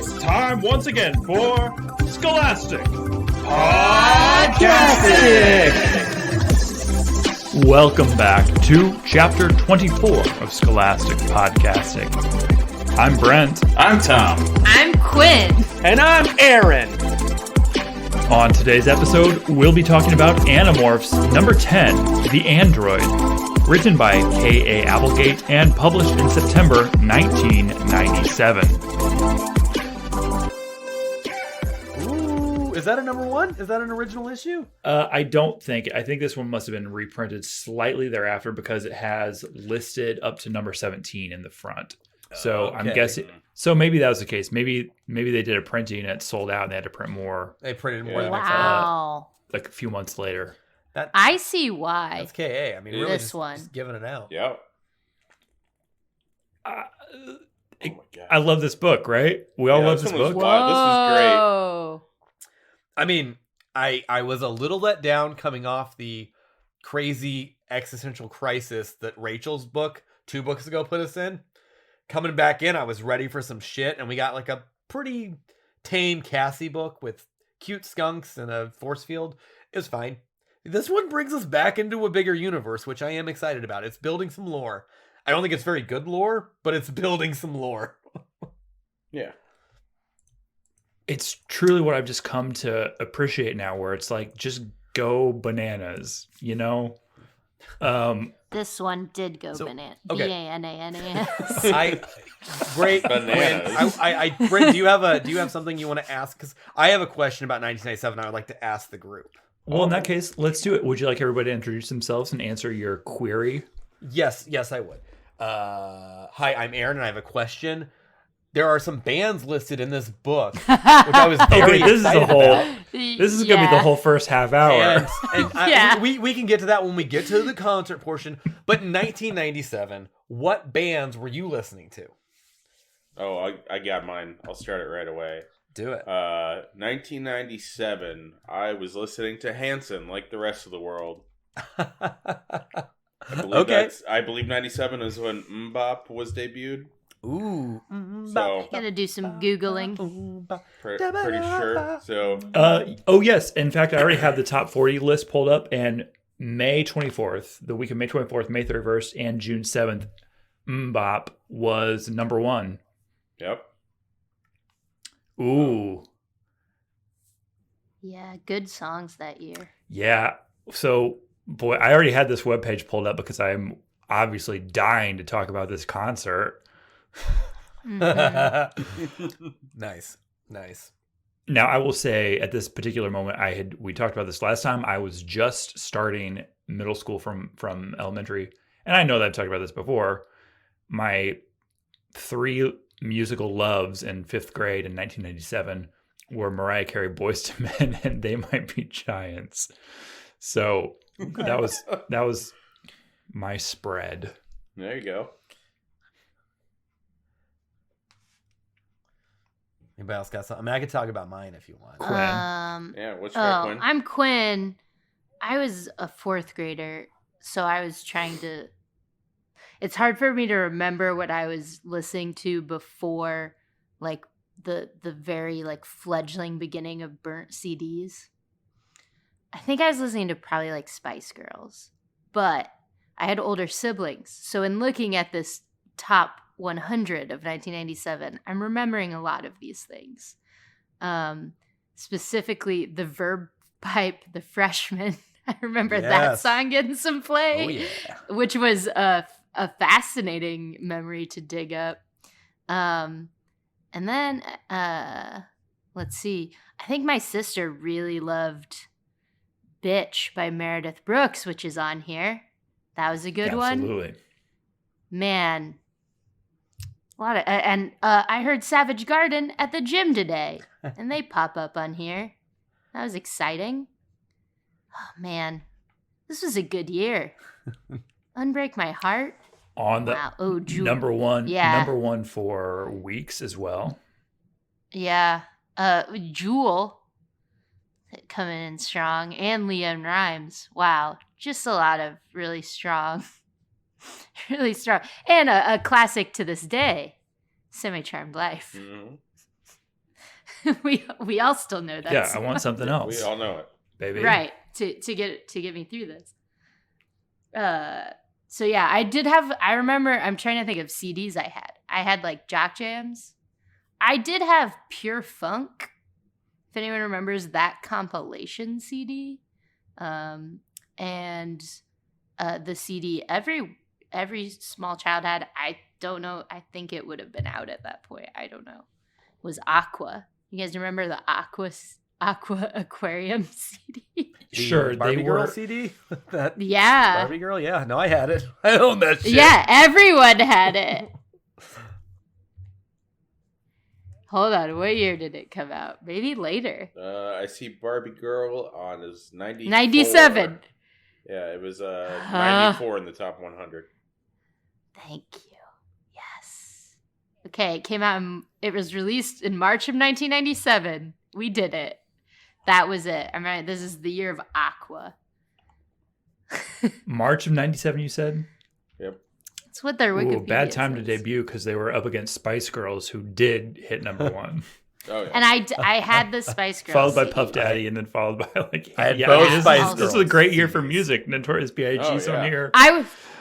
It's time once again for Scholastic Podcastic! Welcome back to Chapter 24 of Scholastic Podcastic. I'm Brent. I'm Tom. I'm Quinn. And I'm Aaron. On today's episode, we'll be talking about Animorphs number 10, The Android, written by K.A. Applegate and published in September 1997. Ooh, is that a number one? Is that an original issue? I don't think. I think this one must have been reprinted slightly thereafter because it has listed up to number 17 in the front. So Okay. I'm guessing. So maybe that was the case. Maybe they did a printing and it sold out and they had to print more They printed more than Wow. like a few months later. I see why. That's KA. I mean, really This just, one. just giving it out. Yep. Uh, Oh my god. I love this book, right? We all love this one was book. wild. This was great. Whoa. I mean, I was a little let down coming off the crazy existential crisis that Rachel's book 2 books ago put us in. Coming back in, I was ready for some shit, and we got like a pretty tame Cassie book with cute skunks and a force field. It was fine. This one brings us back into a bigger universe, which I am excited about. It's building some lore. I don't think it's very good lore, but it's building some lore. Yeah. It's truly what I've just come to appreciate now, where it's like just go bananas, you know? This one did go So, banana. okay. B-A-N-A-N-A-S. Great. Bananas. Brent, do you have something you want to ask? Because I have a question about 1997 I would like to ask the group. Well, in that case, let's do it. Would you like everybody to introduce themselves and answer your query? Yes, I would. Hi, I'm Aaron, and I have a question. There are some bands listed in this book, which I was very Okay, this is excited a whole. about. This is gonna be the whole first half hour. And Yeah. we can get to that when we get to the concert portion. But in 1997, what bands were you listening to? Oh, I got mine. I'll start it right away. Do it. 1997. I was listening to Hanson, like the rest of the world. Okay. I believe 97 is when Mbop was debuted. Ooh. So Gotta do some Googling. pretty sure. So Oh yes, in fact, I already have the top 40 list pulled up, and May 24th, the week of May 24th, May 31st, and June 7th, Mbop was number 1. yep. Ooh, Yeah, good songs that year. yeah. So, boy, I already had this webpage pulled up because I'm obviously dying to talk about this concert. Nice. Now, I will say at this particular moment, we talked about this last time. I was just starting middle school from elementary, and I know that I've talked about this before. My 3 musical loves in 5th grade in 1997 were Mariah Carey, Boyz II Men, and They Might Be Giants. So that was my spread. There you go. Anybody else got something? I mean, I could talk about mine if you want. Quinn. Yeah. What's your Quinn? I'm Quinn. I was a 4th grader, so I was trying to. It's hard for me to remember what I was listening to before, like the very like fledgling beginning of burnt CDs. I think I was listening to probably like Spice Girls, but I had older siblings, so in looking at this top 100 of 1997, I'm remembering a lot of these things. Specifically, the Verb Pipe, The Freshman. I remember that Yes. song getting some play, Oh, yeah. which was a fascinating memory to dig up. And then, let's see. I think my sister really loved Bitch by Meredith Brooks, which is on here. That was a good one. Absolutely. Man. A lot of, and I heard Savage Garden at the gym today, and they pop up on here. That was exciting. Oh, man. This was a good year. Unbreak My Heart. On the Wow. Oh, number one, Yeah. number 1 for weeks as well. Yeah. Jewel coming in strong, and Leanne Rhymes. Wow. Just a lot of really strong. Really strong. And a classic to this day, Semi-Charmed Life. Mm-hmm. we all still know that. Yeah, I want something else. We all know it. Baby. Right. To get me through this. So yeah, I remember, I'm trying to think of CDs I had. I had like Jock Jams. I did have Pure Funk. If anyone remembers that compilation CD. And the CD every small child had, I don't know, I think it would have been out at that point. I don't know. Was Aqua. You guys remember the Aqua Aquarium CD? Sure, Barbie they Girl were. CD. That Yeah. Barbie Girl. Yeah, no, I had it. I own that shit. Yeah, everyone had it. Hold on, what year did it come out? Maybe later. I see Barbie Girl on is 94. 97. Yeah, it was 94 in the top 100. Thank you. Yes. Okay, it was released in March of 1997. We did it. That was it. I'm right. This is the year of Aqua. March of 97, you said? Yep. That's what their Wikipedia Bad time to says. debut because they were up against Spice Girls, who did hit number one. Oh yeah. And I had the Spice Girls. Followed by CD. Puff Daddy, and then followed by like... I had yeah, both this, Spice this was a Girls great year for CDs. music. Notorious B.I.G.'s Oh, yeah. on here.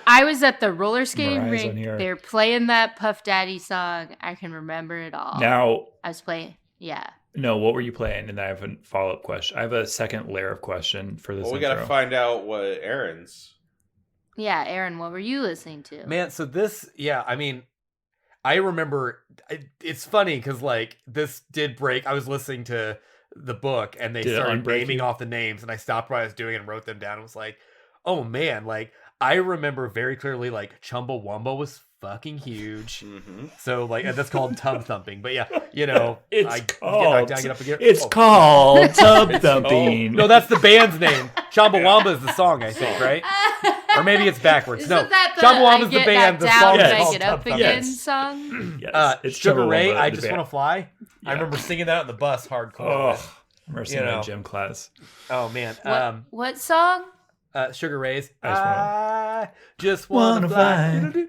I was at the roller skating Mariah's on rink. here. They were playing that Puff Daddy song. I can remember it all. Now, I was playing. Yeah. no, what were you playing? And I have a follow-up question. I have a second layer of question for this Well, we intro. got to find out what Aaron's. Yeah, Aaron, what were you listening to? Man, so this, yeah, I mean, I remember, it's funny because, like, this did break. I was listening to the book, and they Did it started unbreak naming you? off the names, and I stopped what I was doing and wrote them down. And was like, oh, man, like, I remember very clearly, like, Chumbawamba was fucking huge. Mm-hmm. So, like, and that's called tub thumping. But, yeah, you know, It's I get called... knocked down, get up again. It's Oh. called Tub It's Thumping. No, that's the band's name. Chumbawamba is the song, I think, right? Or maybe it's backwards. Isn't No, that the Chumbawamba's I the get band. The knocked song down is and I called get Tub up Thumping. again Yes. song? Yes, it's Sugar Ray, Chumbawamba, I the just band. want to fly. Yeah. I remember singing that in the bus hardcore. Oh, I remember You seeing that know. in gym class. Oh man. What song? Sugar Ray's. I Just wanna wanna fly.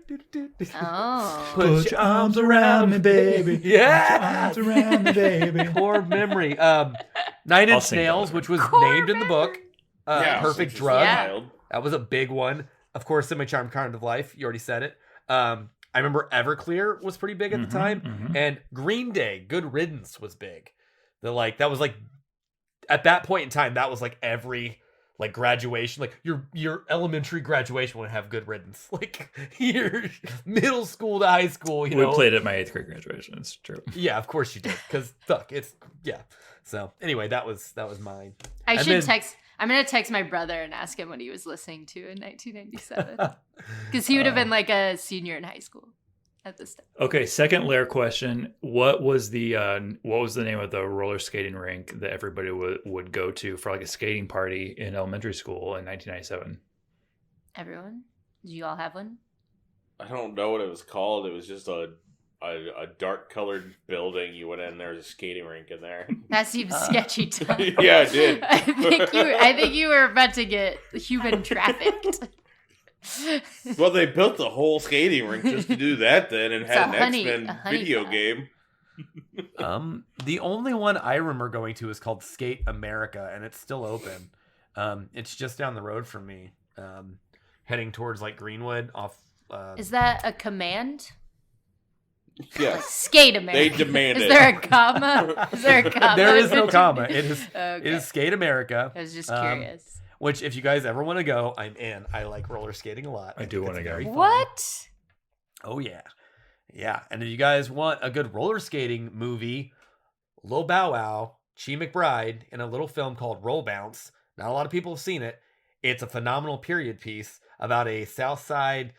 Oh. Put your arms around me, baby. Yeah. Put your arms around me, baby. Core memory. Nine I'll Inch sing that Nails, one. which was Core named in the book. Perfect which is Drug. Yeah. wild. That was a big one. Of course, Semi-Charmed Kind of Life. You already said it. I remember Everclear was pretty big at the time. Mhm. And Green Day, Good Riddance was big. That was like, at that point in time, that was like every like graduation, like your elementary graduation would have Good Riddance. Like your middle school to high school, you We know. played at my 8th grade graduation. It's true. Yeah, of course you did. Because fuck, it's yeah. So anyway, that was mine. I And should then- text. I'm going to text my brother and ask him what he was listening to in 1997. Because he would have been like a senior in high school at this time. Okay, second layer question. What was the name of the roller skating rink that everybody would go to for like a skating party in elementary school in 1997? Everyone? Did you all have one? I don't know what it was called. It was just a dark colored building. You went in, there was a skating rink in there. That seems sketchy to me. Yeah, it did. I think you were about to get human trafficked. Well, they built the whole skating rink just to do that then, and It's had a an honey- X-Men a honey video pot. game. The only one I remember going to is called Skate America, and it's still open. It's just down the road from me, heading towards like Greenwood off. Is that a command? Like, Yes. skate America. They demand Is it. there a comma? Is there a comma? There is no comma. It is Okay. it is Skate America. I was just Um, curious. Which, if you guys ever want to go, I'm in. I like roller skating a lot. I do think wanna it's go. very fun. What? Oh yeah, yeah. And if you guys want a good roller skating movie, Lil Bow Wow, Chi McBride, in a little film called Roll Bounce. Not a lot of people have seen it. It's a phenomenal period piece about a South Side,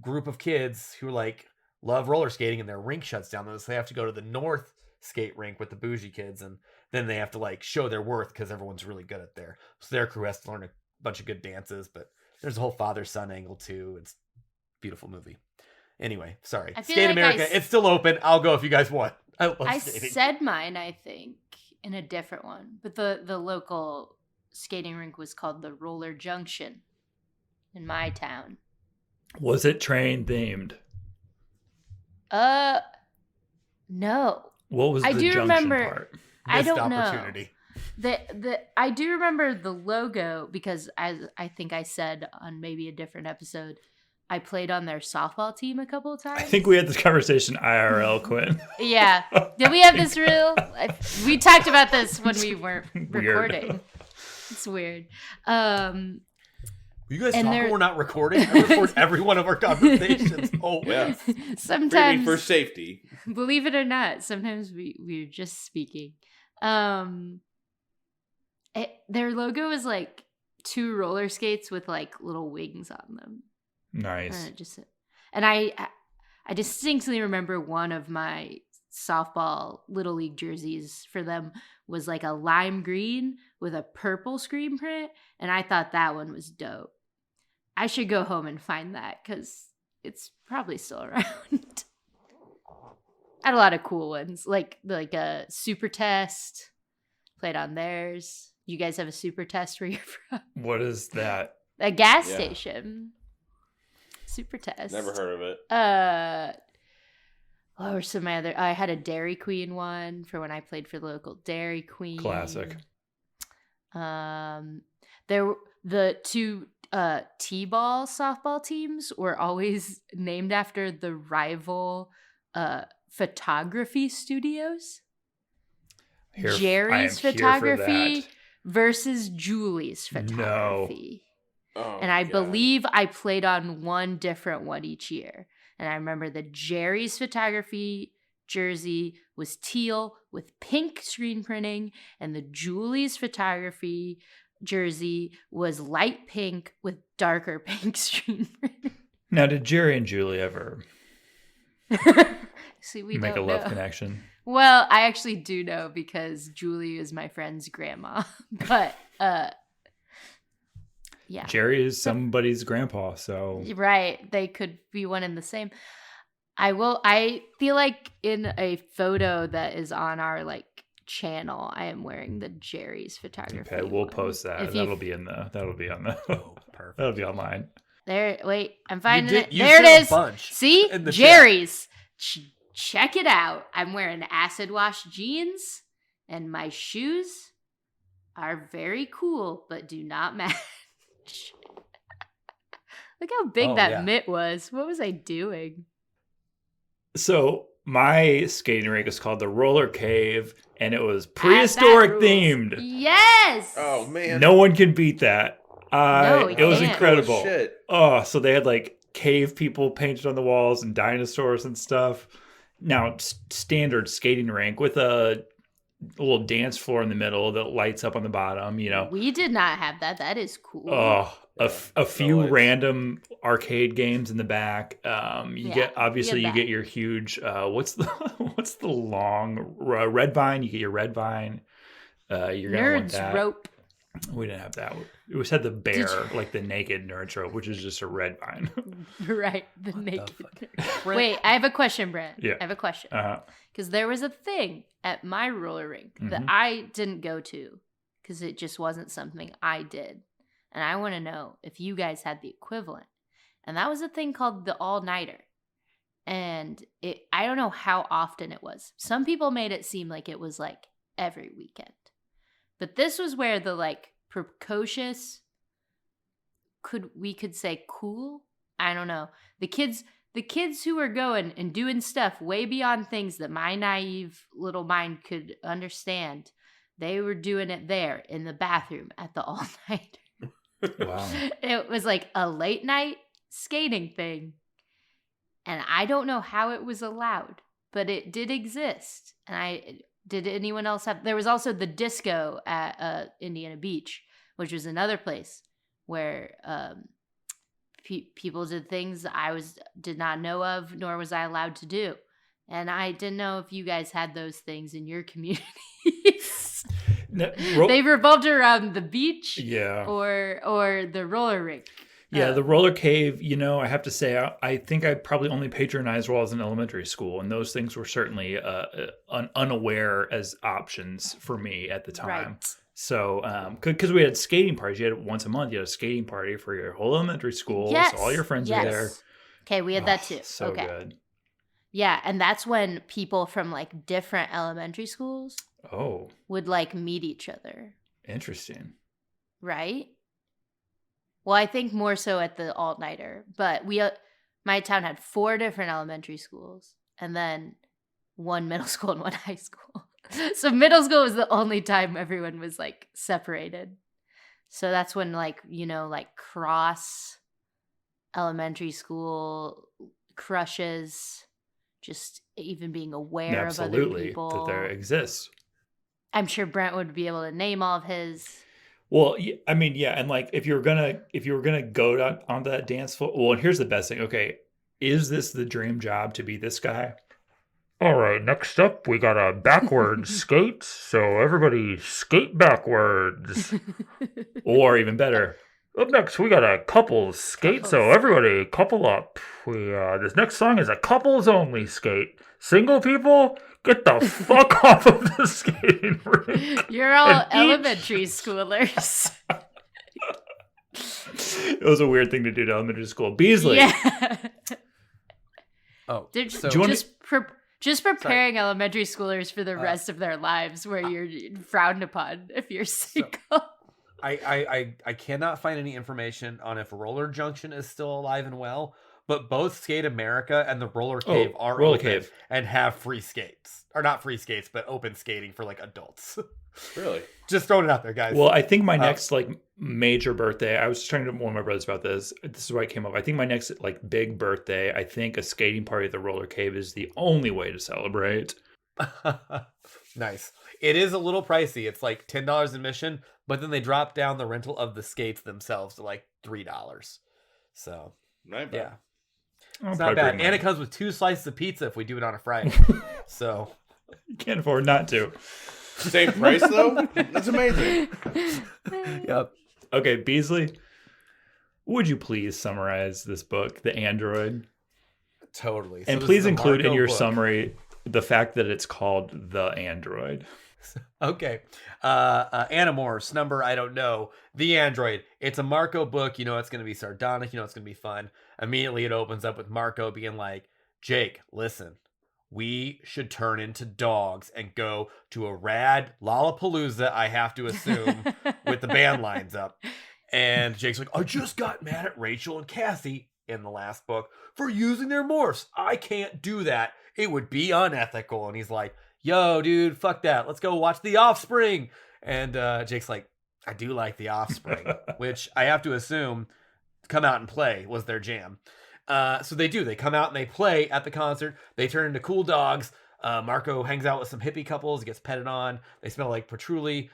group of kids who like love roller skating, and their rink shuts down. So they have to go to the North skate rink with the bougie kids, and then they have to like show their worth because everyone's really good at there. So their crew has to learn a bunch of good dances, but there's a whole father-son angle too. It's a beautiful movie. Anyway, sorry. I feel Skate like America, it's still open. I'll go if you guys want. I love I skating. said mine, I think, in a different one. But the local skating rink was called the Roller Junction in my town. Was it train themed? No. What was I the do junction remember- part? I Missed don't know. opportunity. I do remember the logo because, as I think I said on maybe a different episode, I played on their softball team a couple of times. I think we had this conversation IRL, Quinn. Yeah. Did we have this real? We talked about this when we weren't Weird. recording. It's weird. You guys And talk they're- when we're not recording? I record every one of our conversations. Oh, Yeah. Sometimes, Maybe for safety. believe it or not, sometimes we're just speaking. Their logo is like 2 roller skates with like little wings on them. Nice. And I distinctly remember one of my softball little league jerseys for them was like a lime green with a purple screen print, and I thought that one was dope. I should go home and find that because it's probably still around. I had a lot of cool ones, like a Super Test. Played on theirs. You guys have a Super Test where you're from? What is that? A gas Yeah. station. Super Test. Never heard of it. What were some of my other? I had a Dairy Queen one for when I played for the local Dairy Queen. Classic. There the 2 T-ball softball teams were always named after the rival photography studios. Here, I am Jerry's here for photography that. versus Julie's photography. Oh, And I God. believe I played on one different one each year. And I remember the Jerry's photography jersey was teal with pink screen printing, and the Julie's photography jersey was light pink with darker pink screen printing. Now, did Jerry and Julie ever See, we make a don't love know. connection? Well, I actually do know because Julie is my friend's grandma. But yeah. Jerry is somebody's grandpa, so Right. They could be one and the same. I feel like in a photo that is on our like channel, I am wearing the Jerry's photography. okay, we'll one. post that. If you- That'll be on the Oh, perfect. that'll be online. There, wait, I'm finding You it. you There said it a is. bunch See? in the chat. Jerry's. Check it out. I'm wearing acid wash jeans, and my shoes are very cool, but do not match. Look how big Oh, that yeah. mitt was. What was I doing? So my skating rink is called the Roller Cave, and it was That prehistoric rules. themed. Yes. Oh, man. No one can beat that. No, It was can't. incredible. Oh, shit. Oh, so they had like cave people painted on the walls and dinosaurs and stuff. Now, standard skating rink with a little dance floor in the middle that lights up on the bottom, you know. We did not have that. That is cool. Oh, Yeah, a few lights. random arcade games in the back. You Yeah, get obviously we you had get that. your huge what's the long red vine? You get your red vine. You're gonna want Nerds that. rope. We didn't have that. It was had the bear, you- like the naked nerd rope, which is just a red vine. Right. The What the naked. fuck? nerd. Wait, I have a question, Brent. Yeah. I have a question. Uh, Because there was a thing at my roller rink that Mhm. I didn't go to because it just wasn't something I did. And I want to know if you guys had the equivalent. And that was a thing called the all-nighter. And I don't know how often it was. Some people made it seem like it was like every weekend. But this was where the like precocious we could say cool? I don't know. The kids who were going and doing stuff way beyond things that my naive little mind could understand, they were doing it there in the bathroom at the all-night. wow. It was like a late night skating thing. And I don't know how it was allowed, but it did exist. And did anyone else have? There was also the disco at Indiana Beach, which was another place where people did things I did not know of, nor was I allowed to do. And I didn't know if you guys had those things in your communities. They revolved around the beach yeah. or the roller rink. Yeah, the roller cave, you know, I have to say, I think I probably only patronized while I was in elementary school, and those things were certainly unaware as options for me at the time. Right. So, because we had skating parties, you had once a month, you had a skating party for your whole elementary school, Yes. so all your friends were there. Okay, we had that Oh, too. So okay. good. Yeah, and that's when people from like different elementary schools Oh, would like meet each other, interesting. right? Well, I think more so at the all-nighter, but my town had 4 different elementary schools and then 1 middle school and 1 high school. So middle school was the only time everyone was like separated. So that's when like, like cross elementary school crushes, just even being aware of other Absolutely, people. that there exists. I'm sure Brent would be able to name all of his. Well, I mean, yeah, and like if you were gonna go on that dance floor, well, and here's the best thing. Okay, is this the dream job to be this guy? All right, next up we got a backwards skate, so everybody skate backwards. Or even better, up next we got a couples skate, so everybody couple up. This next song is a couples only skate. Single people, get the fuck off of the skating rink. You're all elementary schoolers. It was a weird thing to do to elementary school. Beasley. Yeah. Oh, So Do you wanna- just preparing elementary schoolers for the rest of their lives, where you're frowned upon if you're single. I cannot find any information on if Roller Junction is still alive and well, but both Skate America and the Roller Cave are Roller open Cave. and have free skates. Or not free skates, but open skating for like adults. Really? Just throwing it out there, guys. Well, I think my next like major birthday, I was talking to one of my brothers about this. This is why it came up. I think my next like big birthday, I think a skating party at the Roller Cave is the only way to celebrate. Nice. It is a little pricey. It's like $10 admission, but then they drop down the rental of the skates themselves to like $3. So Not bad. yeah, I'll it's probably not bad. bring And it mine. comes with 2 slices of pizza if we do it on a Friday. So You can't afford not to. Same price though? That's amazing. yep. Okay, Beasley, would you please summarize this book, The Android? Totally. And this please is a include in Marco your book. summary the fact that it's called The Android. Okay. Animorphs, number, I don't know. The Android. It's a Marco book. You know it's going to be sardonic. You know it's going to be fun. Immediately it opens up with Marco being like, Jake, listen. We should turn into dogs and go to a rad Lollapalooza, I have to assume, with the band lines up. And Jake's like, I just got mad at Rachel and Cassie in the last book for using their morphs. I can't do that. It would be unethical. And he's like, yo, dude, fuck that. Let's go watch The Offspring. And Jake's like, I do like The Offspring, which I have to assume Come Out and Play was their jam. So they do. They come out and they play at the concert. They turn into cool dogs. Marco hangs out with some hippie couples, gets petted on. They smell like patchouli.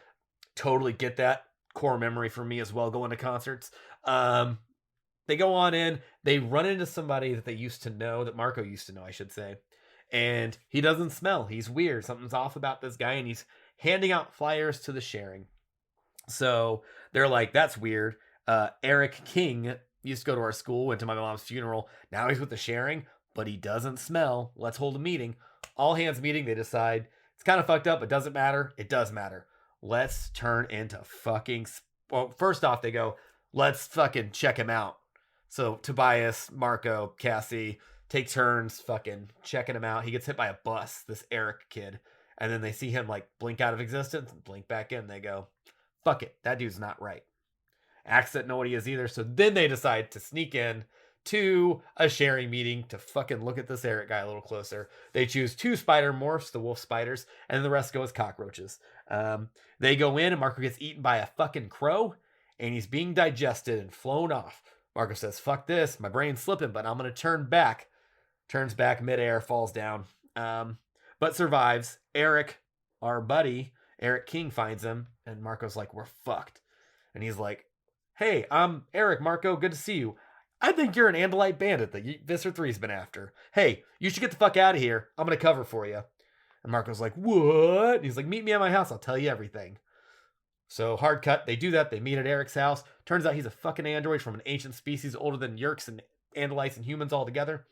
Totally get that. Core memory for me as well, going to concerts. They go on in. They run into somebody that they used to know, that Marco used to know, I should say. And he doesn't smell. He's weird. Something's off about this guy, and he's handing out flyers to the sharing. So they're like, that's weird. Eric King used to go to our school, went to my mom's funeral. Now he's with the sharing, but he doesn't smell. Let's hold a meeting. All hands meeting. They decide it's kind of fucked up. It doesn't matter. It does matter. Let's turn into fucking... Well, first off, they go, let's fucking check him out. So Tobias, Marco, Cassie take turns fucking checking him out. He gets hit by a bus, this Eric kid. And then they see him like blink out of existence and blink back in. They go, fuck it. That dude's not right. Axe doesn't know what he is either. So then they decide to sneak in to a sharing meeting to fucking look at this Eric guy a little closer. They choose 2 spider morphs, the wolf spiders, and the rest go as cockroaches. They go in and Marco gets eaten by a fucking crow and he's being digested and flown off. Marco says, fuck this. My brain's slipping, but I'm going to turn back. Turns back midair, falls down, but survives. Eric, our buddy, Eric King finds him and Marco's like, we're fucked. And he's like, hey, I'm Eric, Marco. Good to see you. I think you're an Andalite bandit that Visser 3's been after. Hey, you should get the fuck out of here. I'm going to cover for you. And Marco's like, what? And he's like, meet me at my house. I'll tell you everything. So hard cut. They do that. They meet at Eric's house. Turns out he's a fucking android from an ancient species older than Yerks and Andalites and humans all together.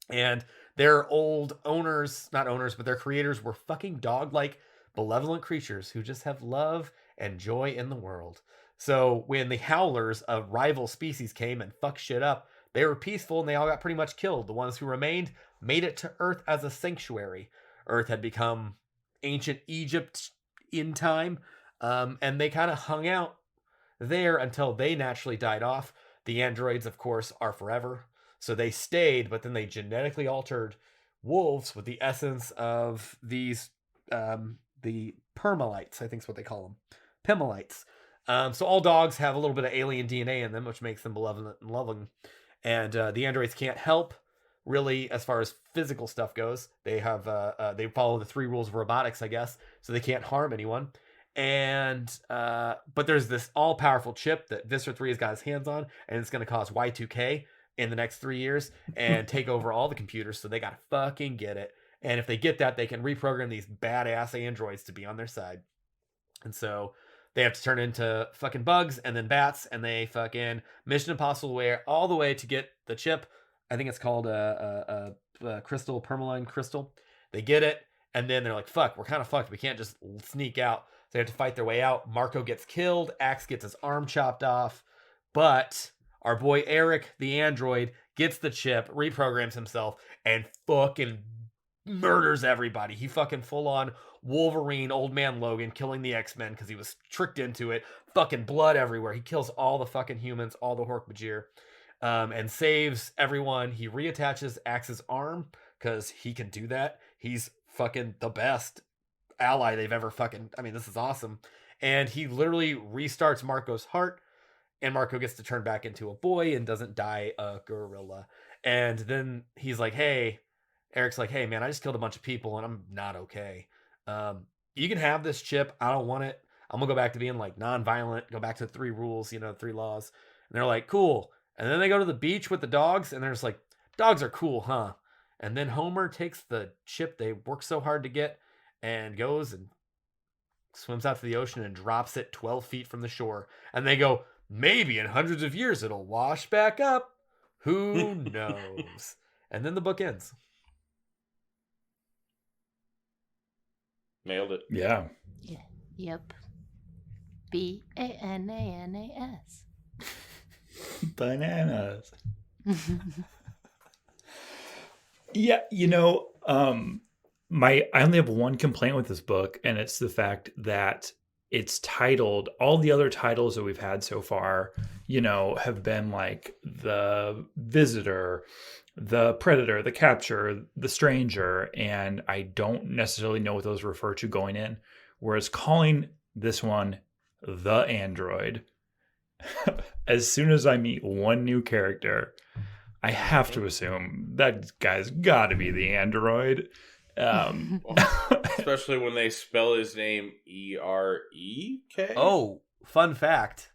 And their old owners, not owners, but their creators were fucking dog-like benevolent creatures who just have love and joy in the world. So when the Howlers, a rival species, came and fucked shit up, they were peaceful and they all got pretty much killed. The ones who remained made it to Earth as a sanctuary. Earth had become ancient Egypt in time, and they kind of hung out there until they naturally died off. The androids, of course, are forever, so they stayed, but then they genetically altered wolves with the essence of these, the permalites, I think is what they call them, pimalites. So all dogs have a little bit of alien DNA in them, which makes them benevolent and loving. And the androids can't help, really, as far as physical stuff goes. They have they follow the 3 rules of robotics, I guess, so they can't harm anyone. And but there's this all-powerful chip that Visser 3 has got his hands on, and it's going to cause Y2K in the next 3 years and take over all the computers, so they got to fucking get it. And if they get that, they can reprogram these badass androids to be on their side. And so they have to turn into fucking bugs and then bats, and they fucking Mission Impossible way all the way to get the chip. I think it's called a crystal, permaline crystal. They get it, and then they're like, fuck, we're kind of fucked. We can't just sneak out. So they have to fight their way out. Marco gets killed. Axe gets his arm chopped off. But our boy Eric, the android, gets the chip, reprograms himself, and fucking murders everybody. He fucking full on Wolverine, Old Man Logan, killing the X-Men because he was tricked into it. Fucking blood everywhere. He kills all the fucking humans, all the Hork-Bajir, and saves everyone. He reattaches Axe's arm because he can do that. He's fucking the best ally they've ever fucking... I mean, this is awesome. And he literally restarts Marco's heart, and Marco gets to turn back into a boy and doesn't die a gorilla. And then he's like, hey... Eric's like, hey, man, I just killed a bunch of people, and I'm not okay. You can have this chip. I don't want it. I'm going to go back to being, like, non-violent, go back to the 3 rules, 3 laws. And they're like, cool. And then they go to the beach with the dogs, and they're just like, dogs are cool, huh? And then Homer takes the chip they worked so hard to get and goes and swims out to the ocean and drops it 12 feet from the shore. And they go, maybe in hundreds of years it'll wash back up. Who knows? And then the book ends. Nailed it. Yeah. Yep. BANANAS. Bananas. Yeah, I only have one complaint with this book, and it's the fact that it's titled, all the other titles that we've had so far, have been like The Visitor, The Predator, The Capture, The Stranger, and I don't necessarily know what those refer to going in. Whereas calling this one The Android, as soon as I meet one new character, I have to assume that guy's got to be the android. Especially when they spell his name E-R-E-K. Oh, fun fact.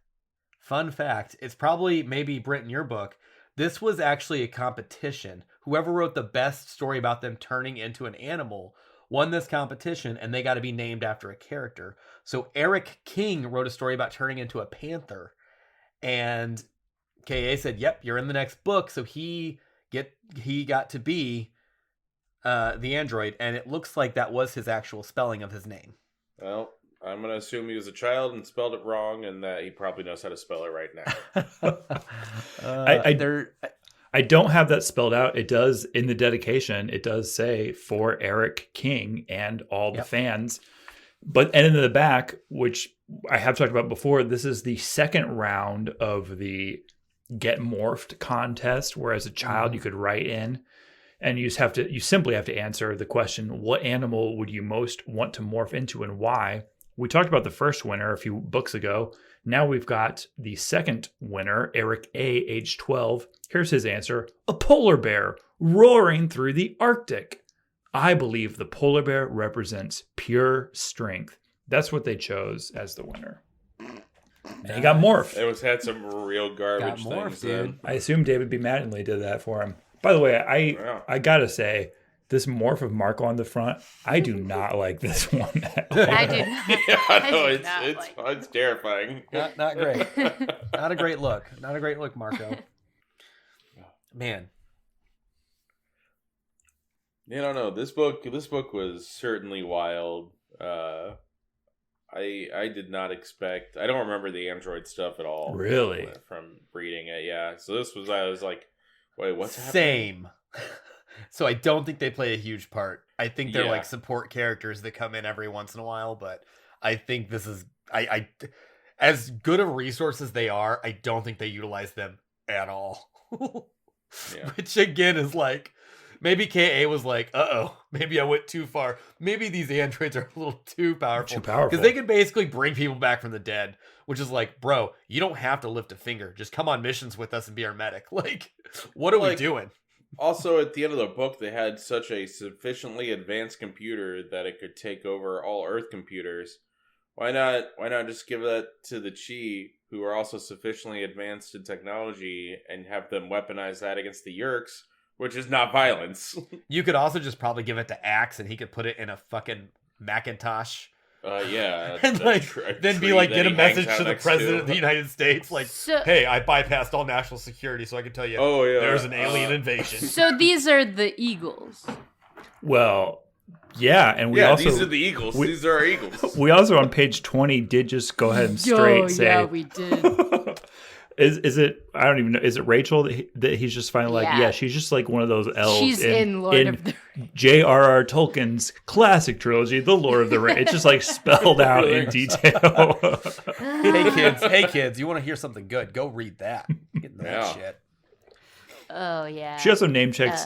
It's probably maybe Brent in your book. This was actually a competition. Whoever wrote the best story about them turning into an animal won this competition, and they got to be named after a character. So Eric King wrote a story about turning into a panther, and KA said, "Yep, you're in the next book." So he got to be the android, and it looks like that was his actual spelling of his name. Well, I'm going to assume he was a child and spelled it wrong, and that he probably knows how to spell it right now. I don't have that spelled out. It does, in the dedication, it does say for Eric King and all the fans. But, and in the back, which I have talked about before, this is the second round of the Get Morphed contest, where as a child you could write in, and you simply have to answer the question, what animal would you most want to morph into and why? We talked about the first winner a few books ago. Now we've got the second winner, Eric A., age 12. Here's his answer: a polar bear roaring through the Arctic. I believe the polar bear represents pure strength. That's what they chose as the winner. And he got morphed. It had some real garbage things, dude. I assume David B. Mattingly did that for him. By the way, I gotta say, this morph of Marco on the front, I do not like this one at all. I do not. Yeah, no, it's terrifying. Not great. Not a great look. Not a great look, Marco. Man. Yeah, I don't know. This book was certainly wild. I did not expect. I don't remember the android stuff at all. Really? From reading it, yeah. So I was like, wait, what's happening? Same. So I don't think they play a huge part. I think they're Yeah. like support characters that come in every once in a while, but I think this is I as good of a resource as they are, I don't think they utilize them at all. Yeah. Which again is like maybe KA was like, maybe I went too far. Maybe these androids are a little too powerful. Too powerful. Because they can basically bring people back from the dead, which is like, bro, you don't have to lift a finger. Just come on missions with us and be our medic. Like, what are we Like, doing? Also, at the end of the book, they had such a sufficiently advanced computer that it could take over all Earth computers. Why not? Why not just give that to the Chi, who are also sufficiently advanced in technology, and have them weaponize that against the Yerks, which is not violence. You could also just probably give it to Axe and he could put it in a fucking Macintosh. Yeah. And like then be like, get a message to the president of the United States, like, So- hey, I bypassed all national security so I can tell you Oh yeah, there's an alien invasion. So these are the Eagles. Well, yeah, and we also these are the Eagles. These are our Eagles. we also on page 20 did just go ahead and straight say, yeah, we did. is it? I don't even know. Is it Rachel that he's just finally like, Yeah. yeah, she's just like one of those elves. She's in Lord of the J.R.R. Tolkien's classic trilogy, The Lord of the Rings. It's just like spelled out in detail. Hey kids, you want to hear something good? Go read that. Get in that Yeah. shit. Oh yeah. She also name checks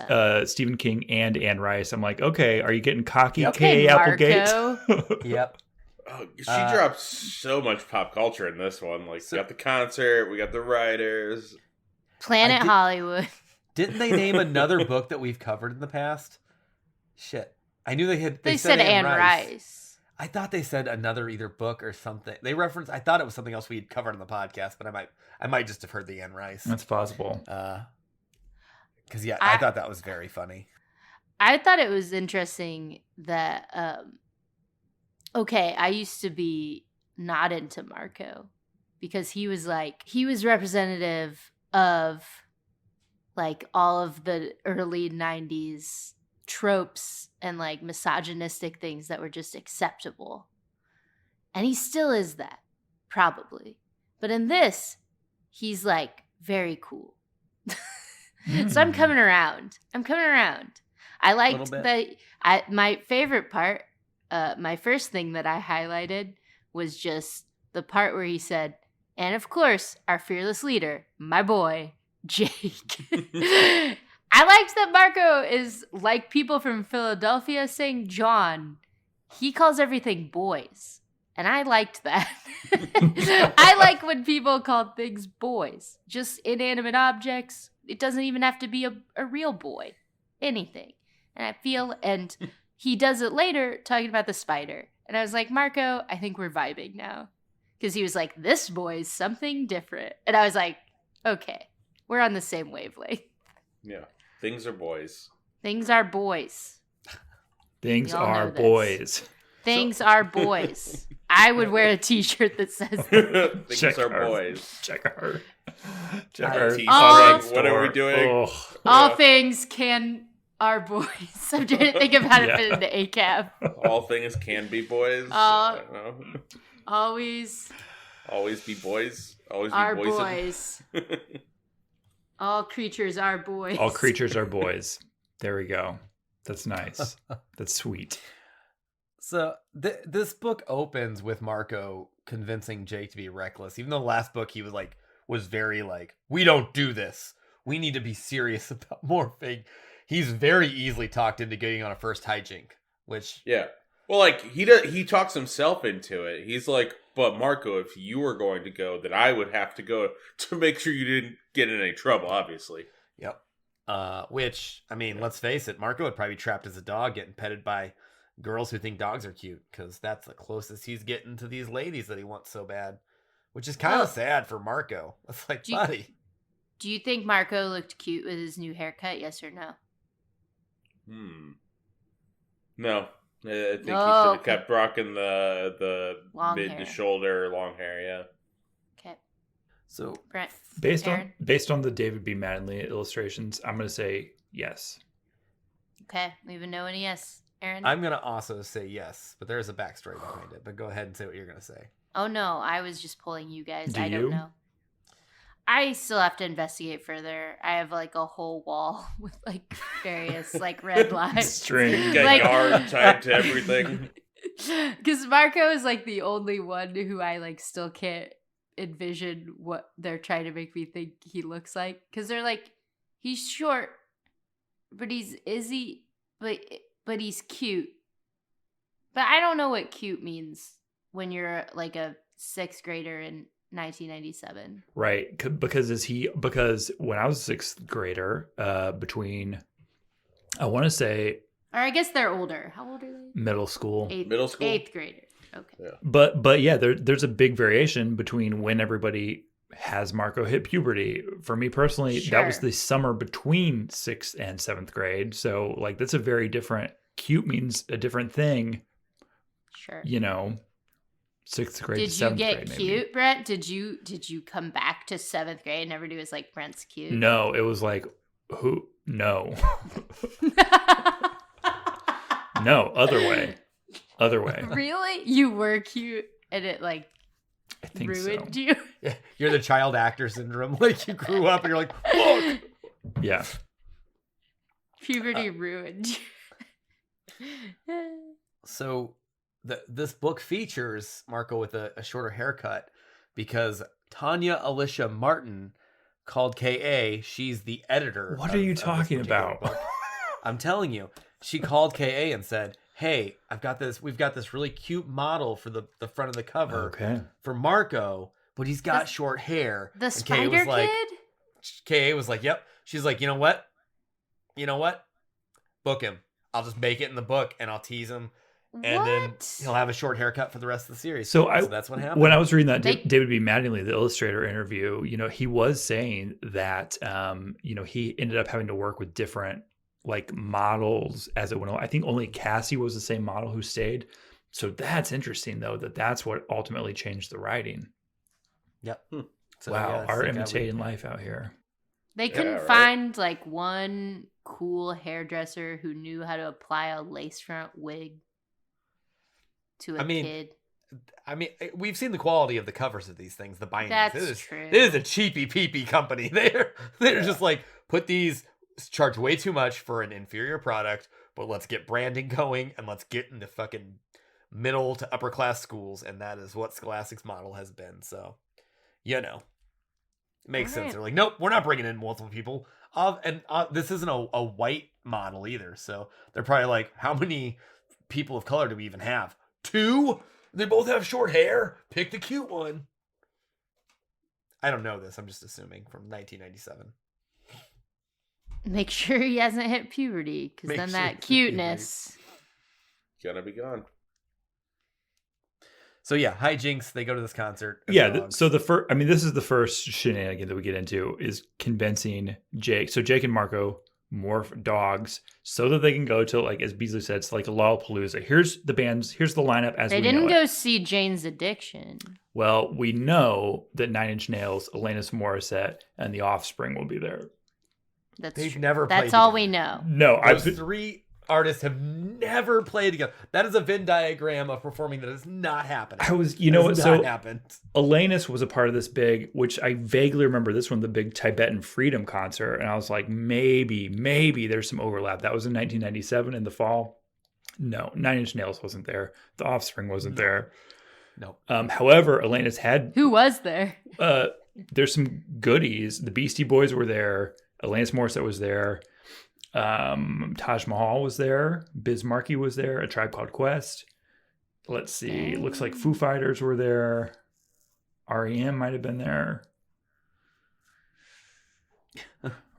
Stephen King and Anne Rice. I'm like, okay, are you getting cocky, Okay, K. Applegate? Marco. Yep. Oh, she drops so much pop culture in this one. Like, we got the concert, we got the writers. Planet Hollywood. Didn't they name another book that we've covered in the past? Shit. I knew they had. They said Anne Rice. I thought they said another either book or something. They referenced. I thought it was something else we'd covered on the podcast, but I might just have heard the Anne Rice. That's possible. Because I thought that was very funny. I thought it was interesting that okay, I used to be not into Marco because he was representative of like all of the early 90s tropes and like misogynistic things that were just acceptable. And he still is that, probably. But in this, he's like very cool. So I'm coming around. I liked that. My favorite part, my first thing that I highlighted was just the part where he said, and of course, our fearless leader, my boy, Jake. I liked that Marco is like people from Philadelphia saying John. He calls everything boys. And I liked that. I like when people call things boys. Just inanimate objects. It doesn't even have to be a real boy. Anything. And he does it later talking about the spider. And I was like, Marco, I think we're vibing now. Because he was like, this boy's something different. And I was like, okay, we're on the same wavelength. Yeah. Things are boys. Things are boys. Things We all are know this. boys. Things are boys. I would wear a t-shirt that says Things Check are her. boys. Check her. Check I- her. Oh. What are we doing? Oh, all Yeah. things are boys. I'm trying to think of how to Yeah. fit into ACAB. All things can be boys. Uh, I don't know. Always Always be boys. Always be are boys. boys. All creatures are boys. all creatures are boys. There we go. That's nice. That's sweet. So this book opens with Marco convincing Jake to be reckless. Even though the last book he was very like, we don't do this. We need to be serious about morphing. He's very easily talked into getting on a first hijink, which Yeah. Well, like he talks himself into it. He's like, but Marco, if you were going to go, then I would have to go to make sure you didn't get in any trouble, obviously. Yep. Which, I mean, let's face it, Marco would probably be trapped as a dog getting petted by girls who think dogs are cute, because that's the closest he's getting to these ladies that he wants so bad. Which is kind of sad for Marco. It's like, buddy. Do you think Marco looked cute with his new haircut? Yes or no? No. I think he should Oh, have kept rocking the Long mid hair. to shoulder long hair, yeah. Okay, So Brent. Based Aaron? on the David B. Mattingly illustrations, I'm going to say yes. Okay, we even know any yes. Aaron? I'm going to also say yes, but there's a backstory behind it. But go ahead and say what you're going to say. Oh no, I was just pulling you guys. Do I you? don't know. I still have to investigate further. I have like a whole wall with like various like red lines. String. Got Like- yarn tied to everything. Because Marco is like the only one who I like still can't envision what they're trying to make me think he looks like. Because they're like, he's short, but he's cute. But I don't know what cute means when you're like a 6th grader in 1997. Right, because when I was a 6th grader, between, I want to say, Or I guess they're older. How old are they? middle school. Middle school? 8th graders. Okay. Yeah. But yeah, there's a big variation between when everybody has Marco hit puberty. For me personally, that was Sure. the summer between 6th and 7th grade. So like that's a very different. Cute means a different thing. Sure. 6th grade. Did to you 7th get grade, cute, maybe. Brent? Did you come back to 7th grade and everybody was like, Brent's cute? No, it was like who? No, no, other way. Really? You were cute and it like I think ruined so. you? Yeah, you're the child actor syndrome. Like you grew up and you're like, fuck. Yeah. Puberty ruined you. So this book features Marco with a shorter haircut because Tanya Alicia Martin called KA. She's the editor. What of- are you of this talking particular about? book. I'm telling you, she called KA and said, "Hey, we've got this really cute model for the front of the cover Okay. for Marco, but he's got The- short hair." The And spider was like, kid? KA was like, "Yep." She's like, "You know what? Book him. I'll just make it in the book and I'll tease him, and then What? he'll have a short haircut for the rest of the series." So that's what happened. When I was reading that They- David B. Mattingly, the illustrator interview, he was saying that, he ended up having to work with different like models as it went on. I think only Cassie was the same model who stayed. So that's interesting though, that's what ultimately changed the writing. Yep. So, Wow. yeah, Art it's like imitating life out here. They couldn't right. find like one cool hairdresser who knew how to apply a lace front wig to a kid. we've seen the quality of the covers of these things, the bindings. That's true. This is a cheapy peepy company. They're just like, put these, charge way too much for an inferior product, but let's get branding going and let's get into fucking middle to upper class schools, and that is what Scholastic's model has been. So, it makes sense. Alright. They're like, nope, we're not bringing in multiple people. And this isn't a white model either, so they're probably like, how many people of color do we even have? 2? They both have short hair. Pick the cute one. I don't know this. I'm just assuming from 1997. Make sure he hasn't hit puberty, because Make then sure that he hasn't hit cuteness. Gonna be gone. So yeah, hijinks. They go to this concert. as Yeah. dogs. So this is the first shenanigan that we get into is convincing Jake. So Jake and Marco morph dogs so that they can go to, like, as Beasley said, it's like a Lollapalooza. Here's the bands. Here's the lineup as They we know didn't it. go see Jane's Addiction. Well, we know that 9 Inch Nails, Alanis Morissette, and The Offspring will be there. That's They've true. never That's played all together. we know. No, Those 3 artists have never played together. That is a Venn diagram of performing that is not happening. I was, you know what? That has So not happened. Alanis was a part of this big, which I vaguely remember this one, the big Tibetan Freedom concert. And I was like, maybe there's some overlap. That was in 1997 in the fall. No, 9 Inch Nails wasn't there. The Offspring wasn't there. No. However, Alanis had, Who was there? there's some goodies. The Beastie Boys were there. Alanis Morissette was there. Taj Mahal was there. Biz Markie was there. A Tribe Called Quest. Let's see. It looks like Foo Fighters were there. REM might have been there.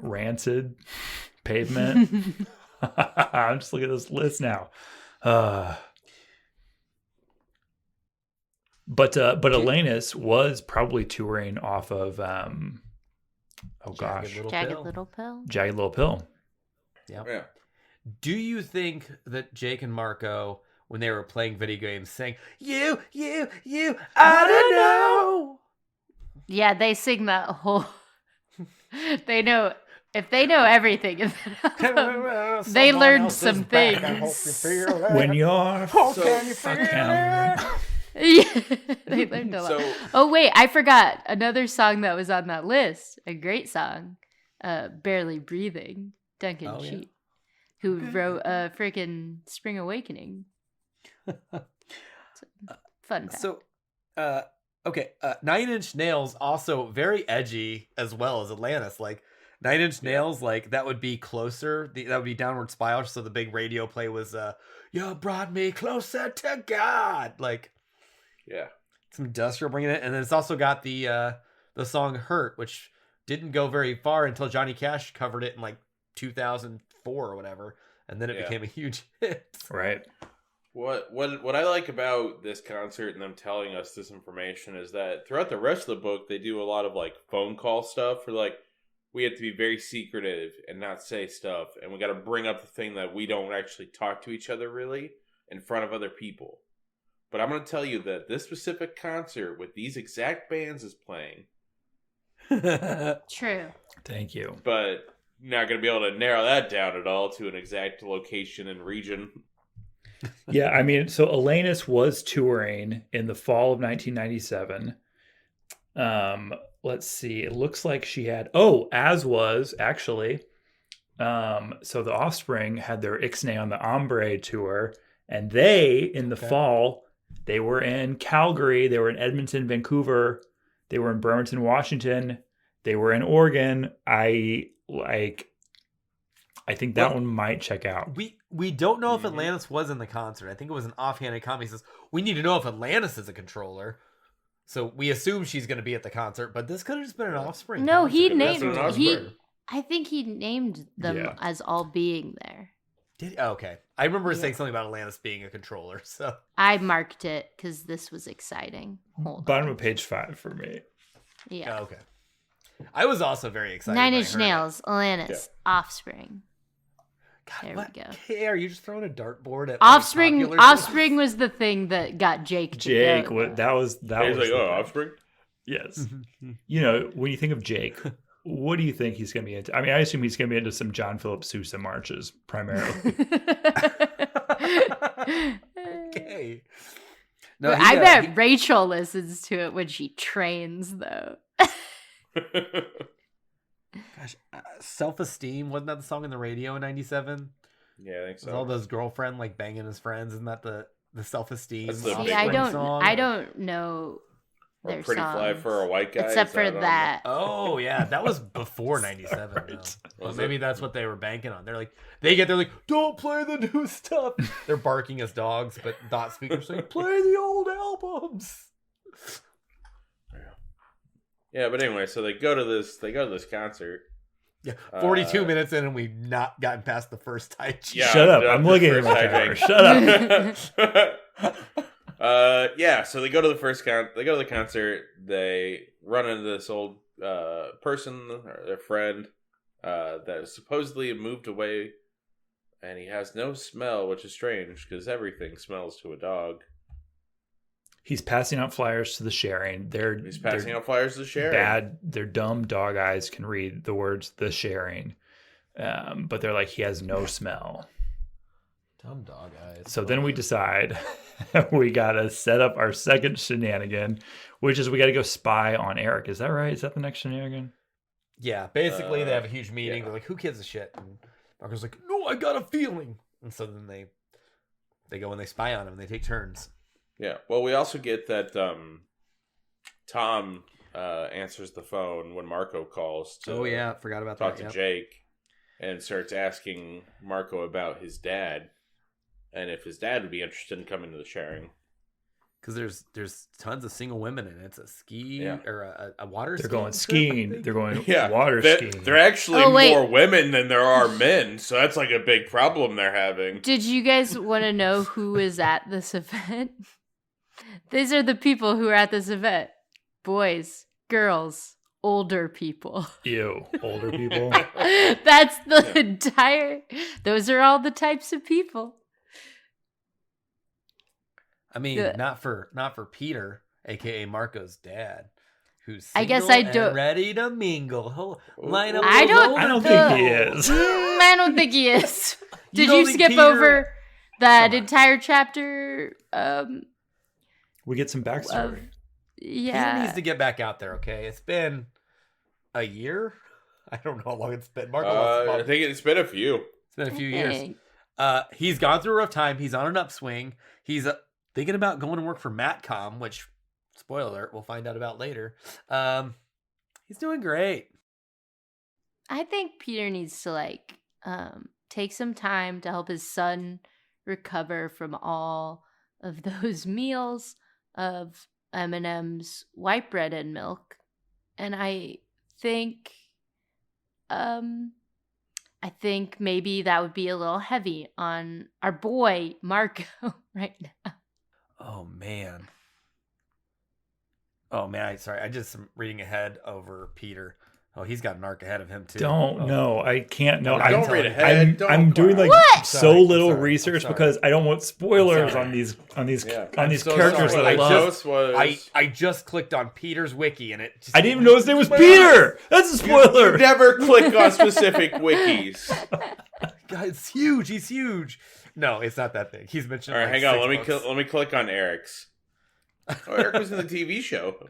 Rancid. Pavement. I'm just looking at this list now. But Alanis was probably touring off of Jagged Little Jagged Pill. Little Pill. Jagged Little Pill. Yeah. Do you think that Jake and Marco, when they were playing video games, saying, you, I don't know. Yeah, they sing that whole. They know. If they know everything, they learned some things. When you're Oh, can you feel fucking- it? Yeah, they learned a lot. So- Oh wait, I forgot another song that was on that list. A great song, "Barely Breathing." Duncan Oh, yeah? Sheep, who wrote freaking "Spring Awakening." Fun fact. So, okay, Nine Inch Nails also very edgy as well as Atlantis. Like Nine Inch Nails, like that would be closer. That would be Downward Spiral. So the big radio play was "You Brought Me Closer to God." Like, Yeah. some industrial bringing it, and then it's also got the song "Hurt," which didn't go very far until Johnny Cash covered it in like 2004 or whatever, and then it became a huge hit. Right. What I like about this concert and them telling us this information is that throughout the rest of the book they do a lot of like phone call stuff for like we have to be very secretive and not say stuff, and we got to bring up the thing that we don't actually talk to each other really in front of other people. But I'm going to tell you that this specific concert with these exact bands is playing. True. Thank you. But you're not going to be able to narrow that down at all to an exact location and region. Yeah, I mean, so Alanis was touring in the fall of 1997. Let's see. It looks like she had, as was actually. So the Offspring had their Ixnay on the Ombre tour, and they, in the fall, they were in Calgary, they were in Edmonton, Vancouver, they were in Bremerton, Washington, they were in Oregon. I think that one might check out. We don't know if Atlantis was in the concert. I think it was an offhanded comment. He says, we need to know if Atlantis is a controller. So we assume she's going to be at the concert, but this could have just been an Offspring No, concert. he That's named an Offspring. I think he named them as all being there. Okay. I remember saying something about Atlantis being a controller, so. I marked it because this was exciting. Hold Bottom on. of page 5 for me. Yeah. Okay. I was also very excited. Nine when I Inch heard it. Nails, Alanis, Offspring. God, There what? we go. Hey, are you just throwing a dartboard at Offspring. like, popular Offspring was the thing that got Jake. Jake, To go. that was He's the like, thing. Offspring? Yes. You know, when you think of Jake, what do you think he's going to be into? I mean, I assume he's going to be into some John Philip Sousa marches primarily. Okay. But I bet Rachel listens to it when she trains, though. Gosh, Self-Esteem, wasn't that the song on the radio in 97? Yeah, I think so. All those girlfriend like banging his friends, isn't that the Self-Esteem? That's the See, big I one don't. I don't know Or their Pretty songs, Fly for a White Guy. except is for on that. Oh yeah, that was before 97. Right. though. Well, Was maybe it? that's what they were banking on. They're like, they're like, don't play the new stuff. They're barking as dogs, but dot speakers saying, play the old albums. Yeah, but anyway, so they go to this concert. Yeah, 42 minutes in, and we've not gotten past the first Tai Chi. Yeah, Shut up. the I'm looking at first my hijack. camera. Shut up. Yeah, so they go to the they go to the concert, they run into this old person or their friend that is supposedly moved away, and he has no smell, which is strange because everything smells to a dog. He's passing out flyers to the sharing. He's passing out flyers to share. Their dumb dog eyes can read the words "the sharing," but they're like, he has no smell. Dumb dog eyes. So then we decide we gotta set up our second shenanigan, which is we gotta go spy on Eric. Is that right? Is that the next shenanigan? Yeah, basically they have a huge meeting. yeah. They're like, who gives a shit? And Marco's like, no, I got a feeling. And so then they go and they spy on him and they take turns. Yeah. Well, we also get that Tom answers the phone when Marco calls to forgot about talk that. to Yep. Jake, and starts asking Marco about his dad and if his dad would be interested in coming to the sharing. Because there's tons of single women and it's a ski or a water. They're skiing going trip, I skiing. think. They're going Yeah, water skiing. They're actually Oh, wait. more women than there are men, so that's like a big problem they're having. Did you guys want to know who is at this event? These are the people who are at this event. Boys, girls, older people. Ew, older people. That's the entire. Those are all the types of people. I mean, The- not for Peter, aka Marco's dad, who's I guess single I don't- and ready to mingle. Line up I those don't- older I don't think he people. is. I don't think he is. Did don't you think skip Peter- over that Come on. entire chapter? We get some backstory. Yeah. Peter needs to get back out there, okay? It's been a year? I don't know how long it's been. Marco lost I think it's been a few. It's been a few years. He's gone through a rough time. He's on an upswing. He's thinking about going to work for Matcom, which, spoiler alert, we'll find out about later. He's doing great. I think Peter needs to take some time to help his son recover from all of those meals of M&M's white bread and milk. And I think maybe that would be a little heavy on our boy Marco right now. Oh man, sorry. I just am reading ahead over Peter. Oh, he's got an arc ahead of him too. I can't. No, don't read ahead. I'm doing like What? so little I'm sorry. research because I don't want spoilers sorry. on these so characters sorry. that I love. I just clicked on Peter's wiki and it just, I didn't even know his name was Peter. That's a spoiler. You never click on specific wikis. God, it's huge. He's huge. No, it's not that big. He's mentioned. All right, like hang on. 6 books. Let me click on Eric's. Oh, Eric was in the TV show.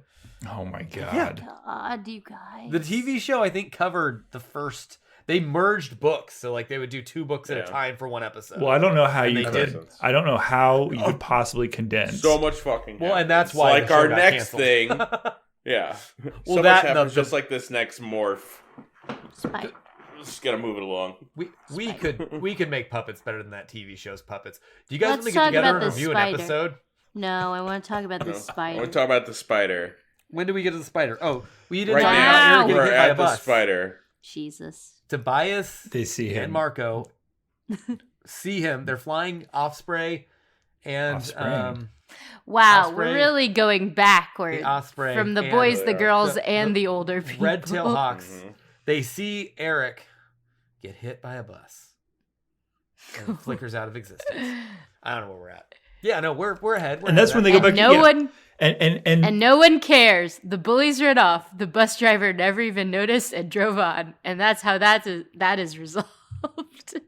Oh my god. Yeah. God, you guys. The TV show, I think, covered the first. They merged books, so like they would do 2 books at a time for one episode. Well, I don't know how And you they could. did. I don't know how you could possibly condense. So much fucking. Well, and happens. that's why like the show our got next canceled. thing. Yeah. Well, so that much and happens the- just like this next morph. Spider. Just gotta move it along. we could make puppets better than that TV show's puppets. Do you guys Let's want to get talk together about and the review spider. an episode? No, I want to talk about the I spider. want to talk about the spider. When do we get to the spider? Oh, we didn't Right talk now, about Eric we're getting hit by a at the bus. spider. Jesus. Tobias They see him. and Marco see him. They're flying Osprey and Offspring. Wow, Osprey, we're really going backward the Osprey from the and boys, the girls, the- and the the older people. red-tailed hawks. Mhm. They see Eric get hit by a bus and flickers out of existence. I don't know where we're at. Yeah, no, we're ahead. We're And that's ahead. when they go And back. no yeah. one And no one cares. The bullies ran off. The bus driver never even noticed and drove on. And that's how that is resolved.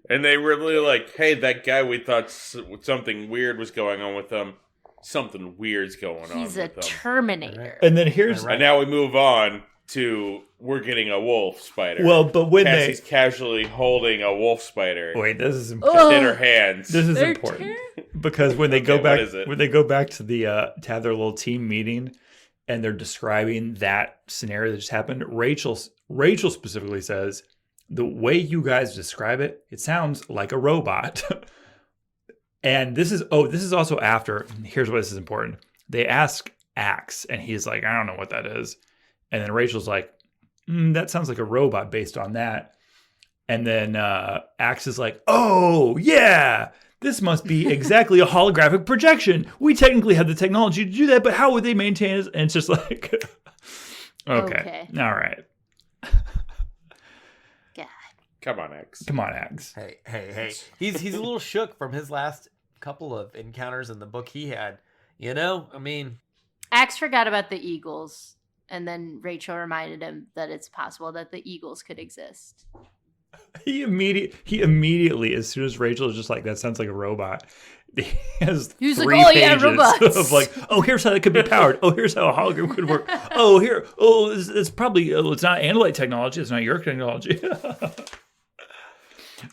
And they were really like, hey, that guy we thought something weird was going on with him. Something weird's going on He's a with him. Terminator. and then here's Right. And now we move on to we're getting a wolf spider. but when Cassie's casually holding a wolf spider this is important. Ugh. in her hands. This is They're important because when they go Okay, back, what is it? when they go back to the to have their little team meeting, and they're describing that scenario that just happened, Rachel specifically says, "The way you guys describe it, it sounds like a robot." And this is also after. Here's why this is important. They ask Axe, and he's like, "I don't know what that is," and then Rachel's like, "That sounds like a robot based on that." And then Axe is like, "Oh, yeah, this must be exactly a holographic projection. We technically have the technology to do that, but how would they maintain it?" And it's just like, okay. All right. God. Come on, X. Come on, Axe. Hey. He's a little shook from his last couple of encounters in the book he had. You know, I mean, Axe forgot about the eagles. And then Rachel reminded him that it's possible that the eagles could exist. He immediately, as soon as Rachel is just like, "That sounds like a robot," he has He's like, 3 "Oh, yeah, pages robots." of like, "Oh, here's how that could be powered. Oh, here's how a hologram could work. It's probably, it's not Andalite technology. It's not your technology."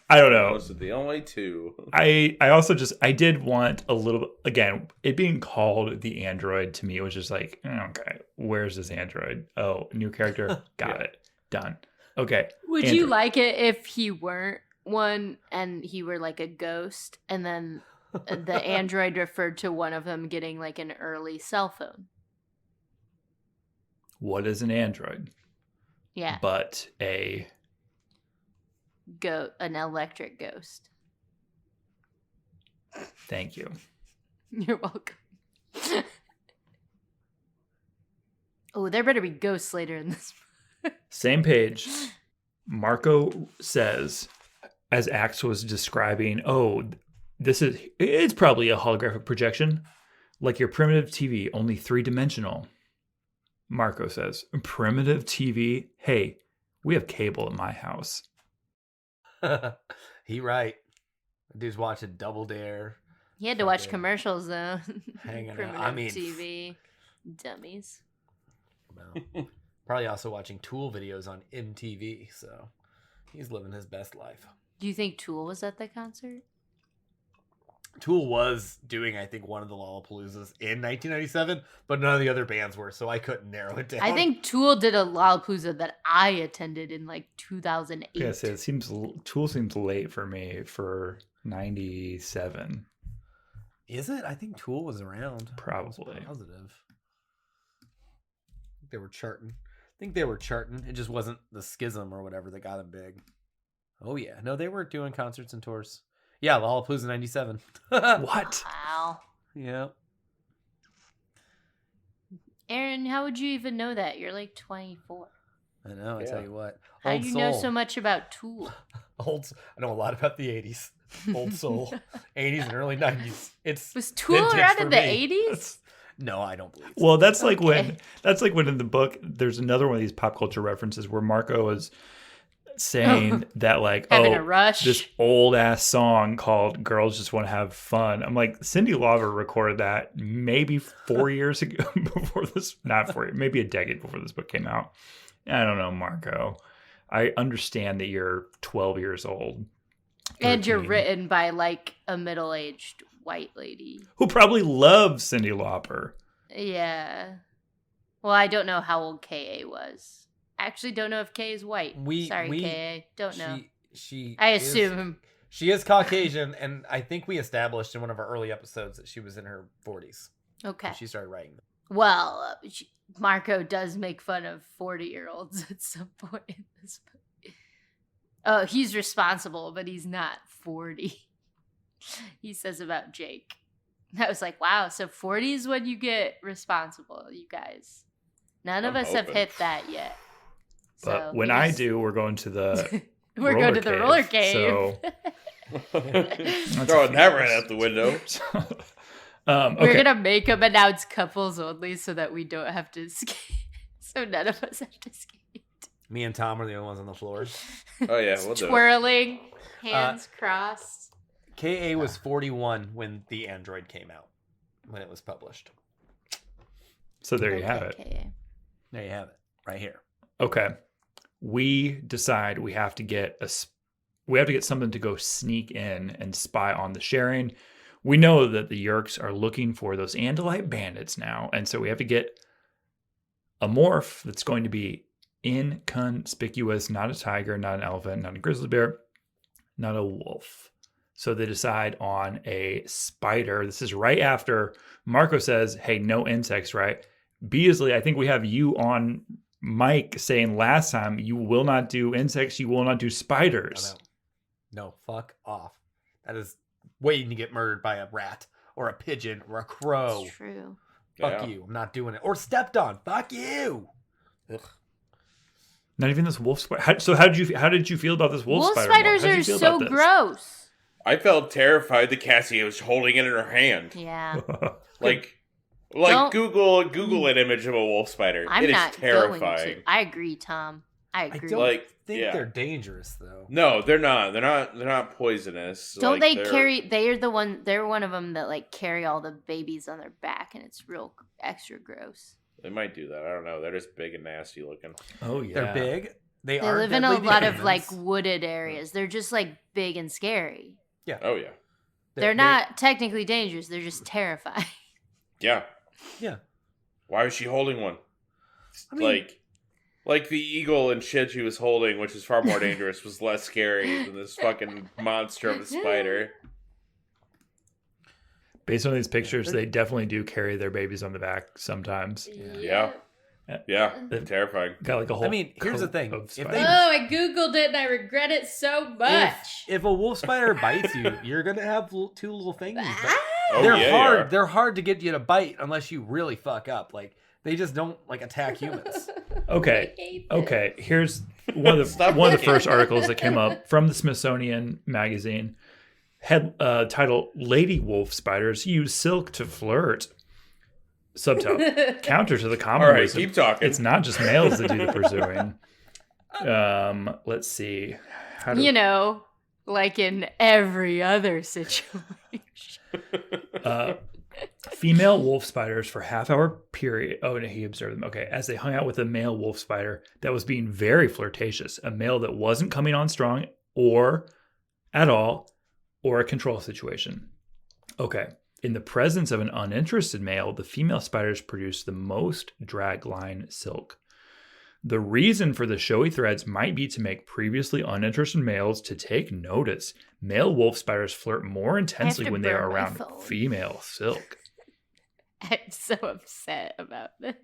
I don't know. Those are the only two. I also I did want a little, again, it being called the android to me, it was just like, okay, where's this android? Oh, new character. Got it. Done. Okay. Would Android. you like it if he weren't one and he were like a ghost and then the android referred to one of them getting like an early cell phone? What is an android? Yeah. But An electric ghost. thank you. You're welcome. Oh, there better be ghosts later in this. Same page. Marco says, as Axe was describing, it's probably a holographic projection, like your primitive TV, only 3-dimensional. Marco says, primitive TV? Hey, we have cable at my house. he right. Dude's watching Double Dare. He had to watch Fucking commercials though. hanging out. Primitive I mean, TV dummies. No. Probably also watching Tool videos on MTV, so he's living his best life. Do you think Tool was at the concert? Tool was doing, I think, one of the Lollapaloozas in 1997, but none of the other bands were, so I couldn't narrow it down. I think Tool did a Lollapalooza that I attended in like 2008. Yes, it seems Tool seems late for me for 97. Is it? I think Tool was around. Probably. I was positive. They were charting. It just wasn't the schism or whatever that got them big. Oh yeah, no, they were doing concerts and tours. Yeah, Lollapalooza 97. What? Wow. Yeah. Aaron, how would you even know that? You're like 24. I know, I tell you what. How Old do you soul. know so much about Tool? I know a lot about the 80s. Old soul. 80s and early 90s. It's Was Tool vintage around for in the me. 80s? No, I don't believe so. Well, that's like Okay. when in the book there's another one of these pop culture references where Marco is saying that like Having a rush. this old ass song called Girls Just Want to Have Fun. I'm like, Cyndi Lauper recorded that maybe 4 years ago before this, not 4 years, maybe a decade before this book came out. I don't know, Marco. I understand that you're 12 years old. And you're 13, written by like a middle-aged white lady. who probably loves Cyndi Lauper. Yeah. Well, I don't know how old K.A. was. Actually, don't know if K is white. Sorry, K.A. Don't know. She I is- assume. she is Caucasian, and I think we established in one of our early episodes that she was in her 40s. Okay. When she started writing. Well, Marco does make fun of 40-year-olds at some point in this book. Oh, he's responsible, but he's not 40. He says about Jake. I was like, wow, so 40 is when you get responsible, you guys. None of I'm us have hoping. hit that yet. But So when we I just- do, we're going to the we're going to the roller cave. So Throwing that right out the window. Okay. We're gonna make them announce couples only so that we don't have to skate. So none of us have to skate. Me and Tom are the only ones on the floor. Oh yeah, we'll do it. Twirling, hands crossed. K.A. was 41 when The Android came out, when it was published. So there you have it. Okay. There you have it, right here. Okay. We decide we have to get something to go sneak in and spy on the sharing. We know that the Yeerks are looking for those Andalite bandits now, and so we have to get a morph that's going to be inconspicuous, not a tiger, not an elephant, not a grizzly bear, not a wolf. So they decide on a spider. This is right after Marco says, hey, no insects, right? Beasley, I think we have you on mic saying last time, you will not do insects, you will not do spiders. No, fuck off. That is waiting to get murdered by a rat or a pigeon or a crow. It's true. Fuck Yeah. you. I'm not doing it. Or stepped on. Fuck you. Ugh. Not even this wolf spider. So how did you feel about this wolf Wolf spider? spiders How'd you are feel so about this? gross. I felt terrified that Cassie was holding it in her hand. Yeah. Like Don't- Google an image of a wolf spider. I'm It is not terrifying. going to. I agree, Tom. I I agree. don't Like, think yeah. they're dangerous though. No, they're not. They're not poisonous. Don't Like, they they're- carry? They're one of them that like carry all the babies on their back, and it's real extra gross. They might do that. I don't know. They're just big and nasty looking. Oh yeah. They're big. They They are live in a deadly to lot of like humans. wooded areas. They're just like big and scary. Oh yeah, They're not technically dangerous. They're just terrifying. yeah. Yeah. Why was she holding one? I mean- like the eagle and shit she was holding, which is far more dangerous, was less scary than this fucking monster of a spider. Based on these pictures, they definitely do carry their babies on the back sometimes. Yeah. Yeah, They've terrifying. got like a whole. I mean, here's the coat thing. of If spiders. they- Oh, I googled it and I regret it so much. If a wolf spider bites you, you're gonna have two little thingies. But Oh, they're yeah, you hard. are. They're hard to get you to bite unless you really fuck up. Like they just don't like attack humans. Okay. I hate this. Okay, here's one of the Stop one of the looking. first articles that came up from the Smithsonian magazine. Head title: Lady wolf spiders use silk to flirt. Subtitle: Counter to the common All right, wisdom. keep talking. It's not just males that do the pursuing. Let's see. How do, You know, Like in every other situation. Female wolf spiders for half-hour period. Oh, no, he observed them. Okay, as they hung out with a male wolf spider that was being very flirtatious, a male that wasn't coming on strong or at all, or a control situation. Okay, in the presence of an uninterested male, the female spiders produce the most dragline silk. The reason for the showy threads might be to make previously uninterested males to take notice. Male wolf spiders flirt more intensely when they are around female silk. I'm so upset about this.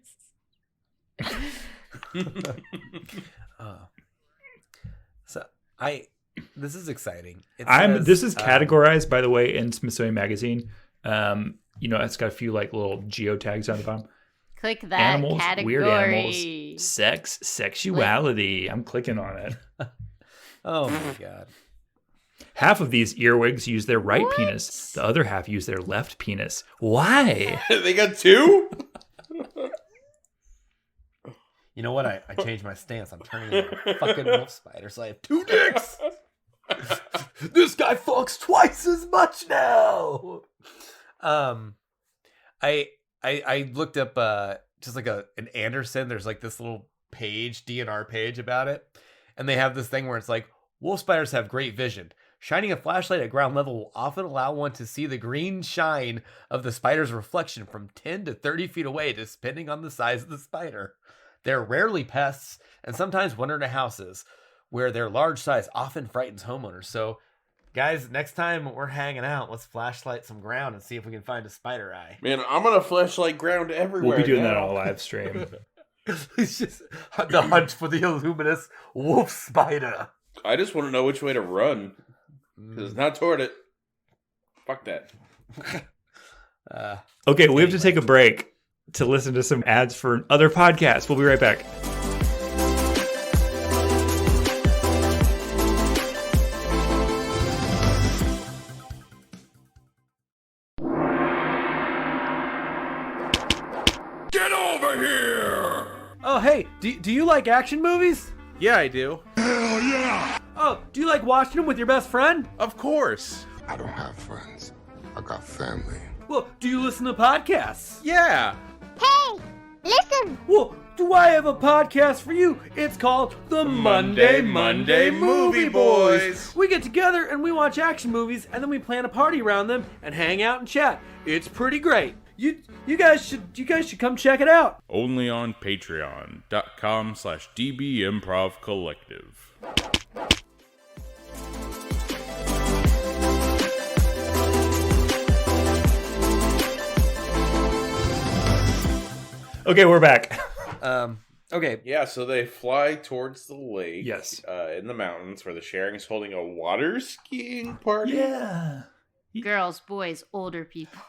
This is exciting. This is categorized, by the way, in Smithsonian Magazine. It's got a few like little geotags on the bottom. Click that animals, category. Weird animals, sex, sexuality. I'm clicking on it. Oh my god. Half of these earwigs use their right penis. The other half use their left penis. Why? They got two? You know what? I changed my stance. I'm turning into a fucking wolf spider, so I have two dicks. This guy fucks twice as much now. I looked up just like an Anderson. There's like this little page, DNR page about it, and they have this thing where it's like wolf spiders have great vision. Shining a flashlight at ground level will often allow one to see the green shine of the spider's reflection from 10 to 30 feet away, depending on the size of the spider. They're rarely pests and sometimes wander into houses, where their large size often frightens homeowners. So, guys, next time we're hanging out, let's flashlight some ground and see if we can find a spider eye. Man, I'm going to flashlight ground everywhere. We'll be doing that on a live stream. It's just the hunt for the illuminous wolf spider. I just want to know which way to run. Because it's not toward it. Fuck that. Okay, we have to take a break to listen to some ads for other podcasts. We'll be right back. Get over here! Oh, hey, do you like action movies? Yeah, I do. Hell yeah! Oh, do you like watching them with your best friend? Of course. I don't have friends. I got family. Well, do you listen to podcasts? Yeah. Hey, listen! Well, do I have a podcast for you? It's called The Monday Movie Boys. We get together and we watch action movies, and then we plan a party around them and hang out and chat. It's pretty great. You guys should come check it out. Only on patreon.com/DB Improv Collective. Okay, we're back. Okay. Yeah, so they fly towards the lake. Yes. In the mountains where the Sharing is holding a water skiing party. Yeah. Girls, boys, older people.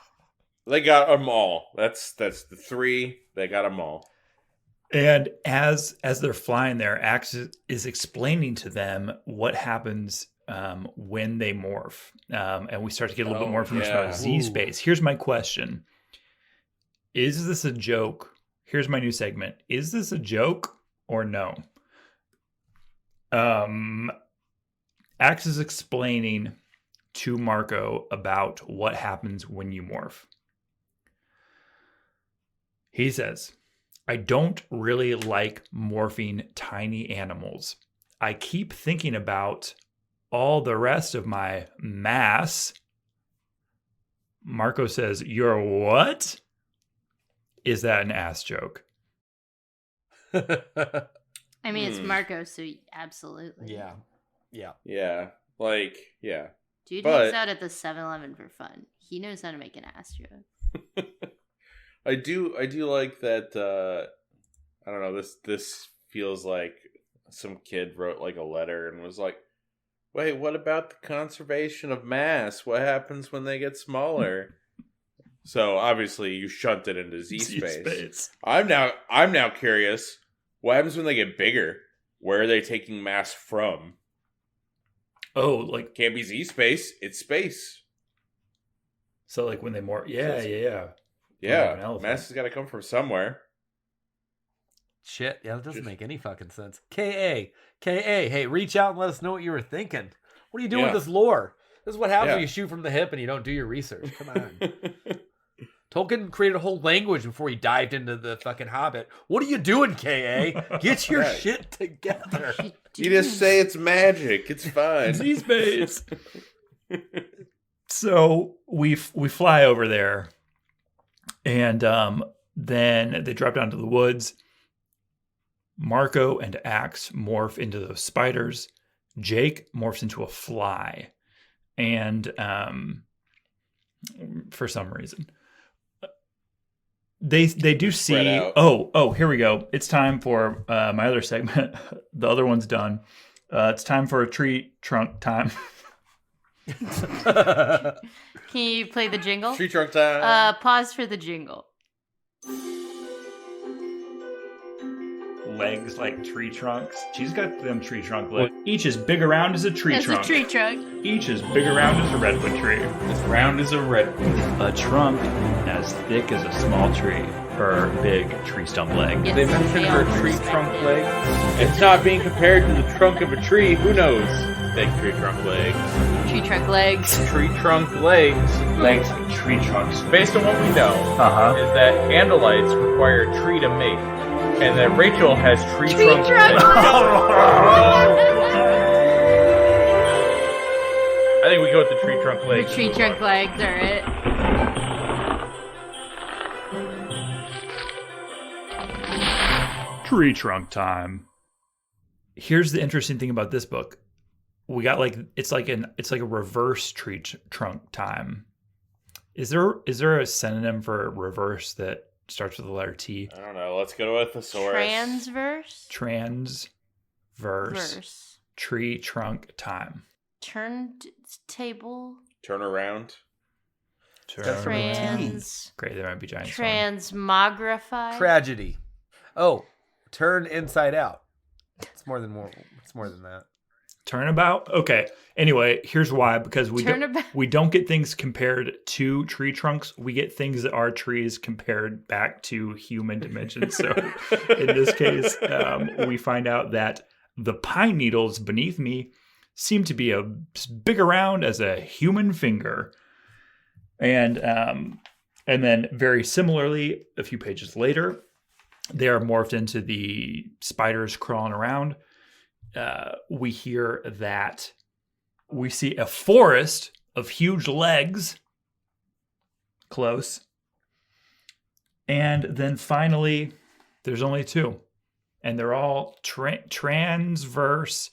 They got them all. That's the three. They got them all. And as they're flying there, Axe is explaining to them what happens when they morph. And we start to get a little bit more information about Z-Space. Here's my question. Is this a joke? Here's my new segment. Is this a joke or no? Axe is explaining to Marco about what happens when you morph. He says, I don't really like morphing tiny animals. I keep thinking about all the rest of my mass. Marco says, you're what? Is that an ass joke? I mean, it's Marco, so absolutely. Yeah. Yeah. Like, yeah. Dude hangs out at the 7-Eleven for fun. He knows how to make an ass joke. I do like that. I don't know. This feels like some kid wrote like a letter and was like, "Wait, what about the conservation of mass? What happens when they get smaller?" So obviously you shunted into Z-Space. I'm now curious. What happens when they get bigger? Where are they taking mass from? Oh, like can't be Z-Space. It's space. So like when they morph. Yeah. Yeah, mass has got to come from somewhere. Shit, yeah, that doesn't make any fucking sense. K.A., hey, reach out and let us know what you were thinking. What are you doing with this lore? This is what happens when you shoot from the hip and you don't do your research. Come on. Tolkien created a whole language before he dived into the fucking Hobbit. What are you doing, K.A.? Get your shit together. You just say it's magic. It's fine. These babes. So we fly over there, and then they drop down to the woods. Marco and Axe morph into those spiders. Jake morphs into a fly, and for some reason. They do see. Oh, here we go. It's time for my other segment. The other one's done. It's time for a tree trunk time. Can you play the jingle? Tree trunk time. Pause for the jingle. Legs like tree trunks. She's got them tree trunk legs. Each is big around as a tree trunk. As a tree trunk. Each is big around as a redwood tree. As round as a redwood. A trunk as thick as a small tree. Or big tree stump leg. They mentioned her tree trunk leg. It's not being compared to the trunk of a tree. Who knows? Big tree trunk legs. Tree trunk legs. Tree trunk legs. Legs like tree trunks. Based on what we know, is that Andalites require a tree to mate. And that Rachel has tree trunk legs. I think we go with the tree trunk legs. The tree trunk legs are it. Tree trunk time. Here's the interesting thing about this book. We got it's like a reverse tree trunk time. Is there a synonym for reverse that starts with the letter T? I don't know. Let's go with thesaurus. Transverse. Tree trunk time. Turntable. Turn around. Great, there might be giant. Transmogrify. Tragedy. Oh, turn inside out. It's more than that. Turnabout? Okay. Anyway, here's why. Because we don't get things compared to tree trunks. We get things that are trees compared back to human dimensions. So in this case, we find out that the pine needles beneath me seem to be big around as a human finger. And then very similarly, a few pages later, they are morphed into the spiders crawling around. We hear that we see a forest of huge legs. Close. And then finally, there's only two. And they're all transverse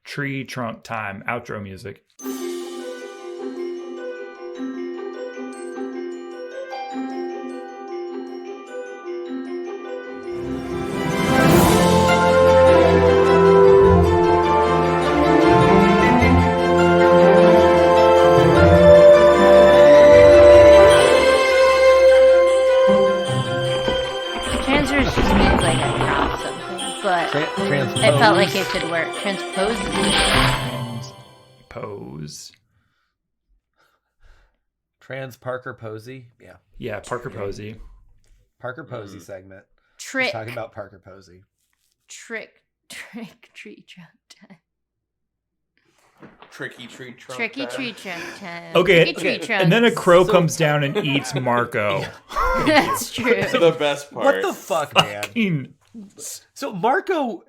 tree trunk time. Outro music. It felt like it could work. Transpose. Parker Posey. Yeah. Yeah, Parker Posey. Parker Posey segment. Trick. He's talking about Parker Posey. Trick tree trunk time. Tricky tree trunk time. Okay. And then a crow comes down and eats Marco. That's true. It's the best part. What the fuck, man? So Marco,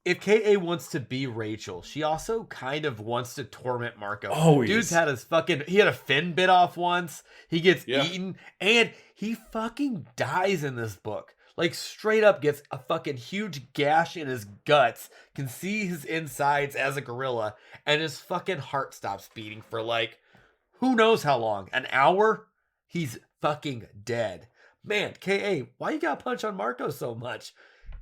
if K.A. wants to be Rachel, she also kind of wants to torment Marco. Always. Dude's had he had a fin bit off once. He gets eaten, and he fucking dies in this book. Like, straight up gets a fucking huge gash in his guts, can see his insides as a gorilla, and his fucking heart stops beating for like, who knows how long? An hour? He's fucking dead. Man, K.A., why you gotta punch on Marco so much?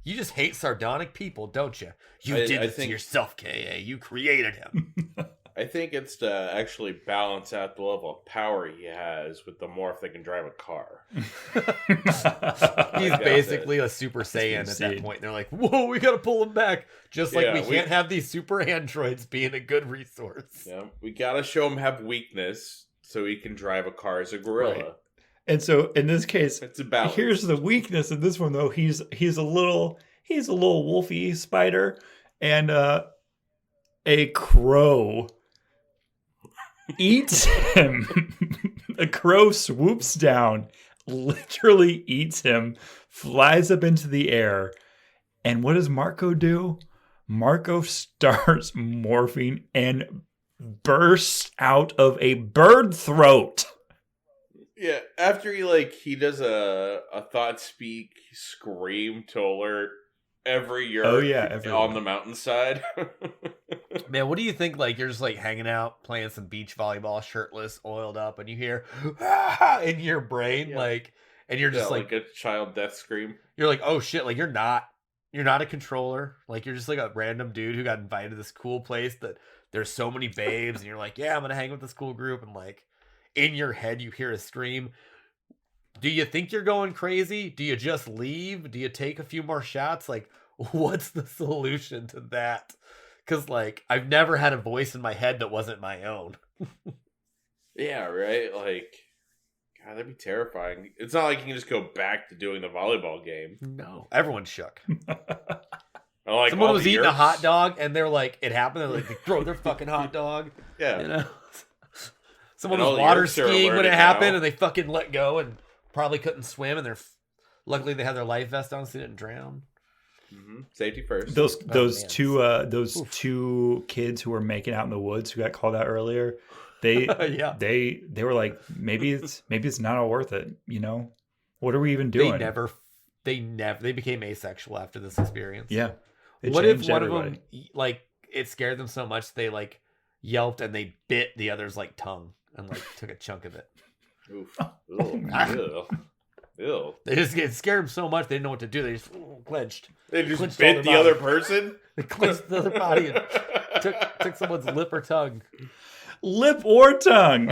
You just hate sardonic people, don't you? You did it to yourself, K.A. You created him. I think it's to actually balance out the level of power he has with the morph that can drive a car. He's basically a Super Saiyan at that point. They're like, whoa, we gotta pull him back. Just like we can't have these super androids being a good resource. Yeah, we gotta show him have weakness so he can drive a car as a gorilla. Right. And so in this case, it's about here's the weakness of this one though. He's a little wolfy spider, and a crow eats him. A crow swoops down, literally eats him, flies up into the air. And what does Marco do? Marco starts morphing and bursts out of a bird throat. Yeah, after he does a thought speak scream to alert every year on the mountainside. Man, what do you think? Like, you're just like hanging out, playing some beach volleyball, shirtless, oiled up, and you hear "Ah!" in your brain, and you're just like a child death scream. You're like, oh shit, like you're not a controller. Like, you're just like a random dude who got invited to this cool place that there's so many babes, and you're like, yeah, I'm gonna hang with this cool group, and like in your head you hear a scream. Do you think you're going crazy? Do you just leave? Do you take a few more shots? Like, what's the solution to that? Because, like, I've never had a voice in my head that wasn't my own. Yeah, right? Like, God, that'd be terrifying. It's not like you can just go back to doing the volleyball game. No. Everyone's shook. Like, someone was eating a hot dog, and they're like, it happened. They're like, they throw their fucking hot dog. Yeah. You know? Someone was water skiing when it happened, and they fucking let go and probably couldn't swim, and luckily they had their life vest on so they didn't drown. Mm-hmm. Safety first. Those two kids who were making out in the woods who got called out earlier, they were like, maybe it's not all worth it. You know, what are we even doing? They became asexual after this experience. Yeah. What if one of them, like, it scared them so much they like yelped and they bit the other's like tongue and like took a chunk of it? Oof. Ew. They just get scared them so much they didn't know what to do. They just clenched. They just bit the other person? They clenched the other body and took someone's lip or tongue. Lip or tongue?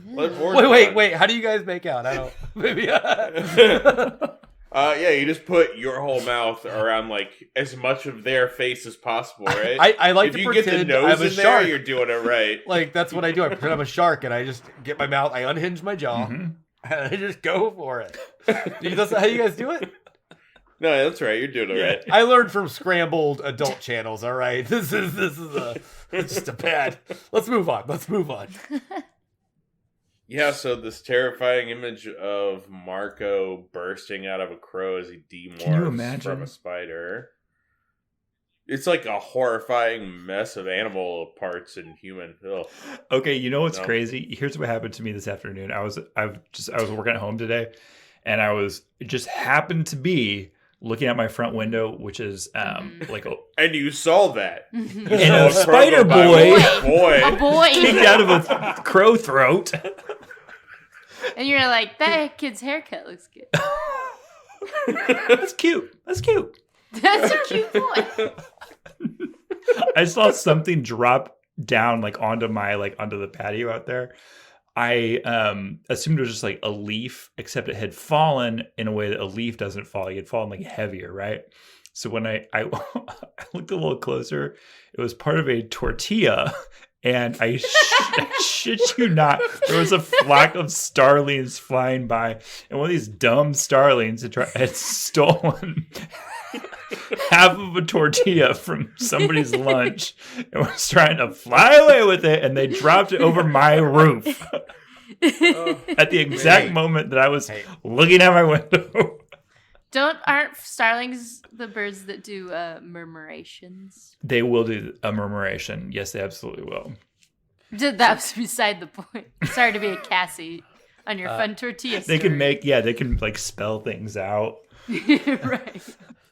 Wait. How do you guys make out? I don't. Maybe. Yeah, you just put your whole mouth around like as much of their face as possible, right? I like if to you pretend get the nose I'm a in there, shark. you're doing it right. Like, that's what I do. I pretend I'm a shark and I just get my mouth. I unhinge my jaw and I just go for it. That's how you guys do it? No, that's right. You're doing it right. I learned from scrambled adult channels. All right, this is it's just a bad. Let's move on. Yeah, so this terrifying image of Marco bursting out of a crow as he demorphs from a spider. It's like a horrifying mess of animal parts and human. Ugh. Okay, you know what's crazy? Here's what happened to me this afternoon. I was working at home today, and it just happened to be looking out my front window, which is like a... And you saw that. And a spider boy kicked out of a crow throat. And you're like, that kid's haircut looks good. That's cute. That's a cute boy. I saw something drop down like onto the patio out there. I assumed it was just like a leaf, except it had fallen in a way that a leaf doesn't fall. It had fallen like heavier, right? So when I looked a little closer, it was part of a tortilla, and I shit you not, there was a flock of starlings flying by, and one of these dumb starlings had stolen half of a tortilla from somebody's lunch and was trying to fly away with it, and they dropped it over my roof at the exact moment that I was looking out my window. Aren't starlings the birds that do murmurations? They will do a murmuration. Yes, they absolutely will. That's beside the point. Sorry to be a Cassie on your fun tortilla story. They can like spell things out. Right.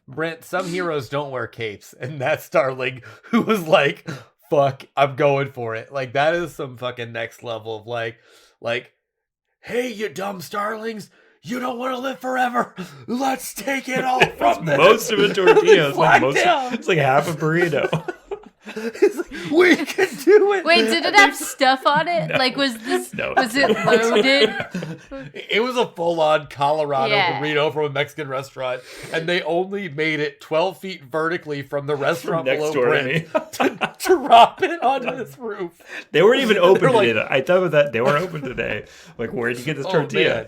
Brent, some heroes don't wear capes, and that Starling who was like, fuck, I'm going for it. Like, that is some fucking next level of like, hey, you dumb starlings, you don't want to live forever. Let's take it all from them. Most of a tortilla is it's like half a burrito. It's like, we can do it. Wait, did it have stuff on it? No. Like, was it loaded? It was a full-on Colorado burrito from a Mexican restaurant, and they only made it 12 feet vertically from the restaurant next below door Brent to drop it onto this roof. They weren't even open today. I thought about that. They weren't open today. Like, where'd you get this tortilla? Man.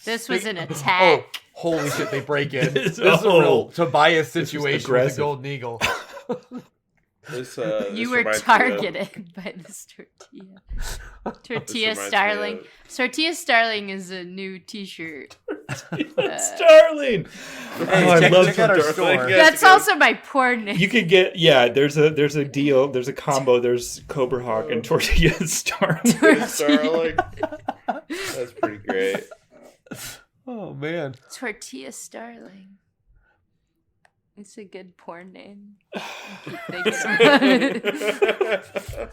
This was an attack. Oh, holy shit, they break in. This is a real Tobias situation with the Golden Eagle. You were targeted by this tortilla. Tortilla Starling. Tortilla Starling is a new T-shirt. Starling. I love check out our store. That's also my porn name. You could get there's a deal, there's a combo, there's Cobra Hawk and Tortilla Starling. Starling. That's pretty great. Oh man. Tortilla Starling. It's a good porn name. I keep thinking about it.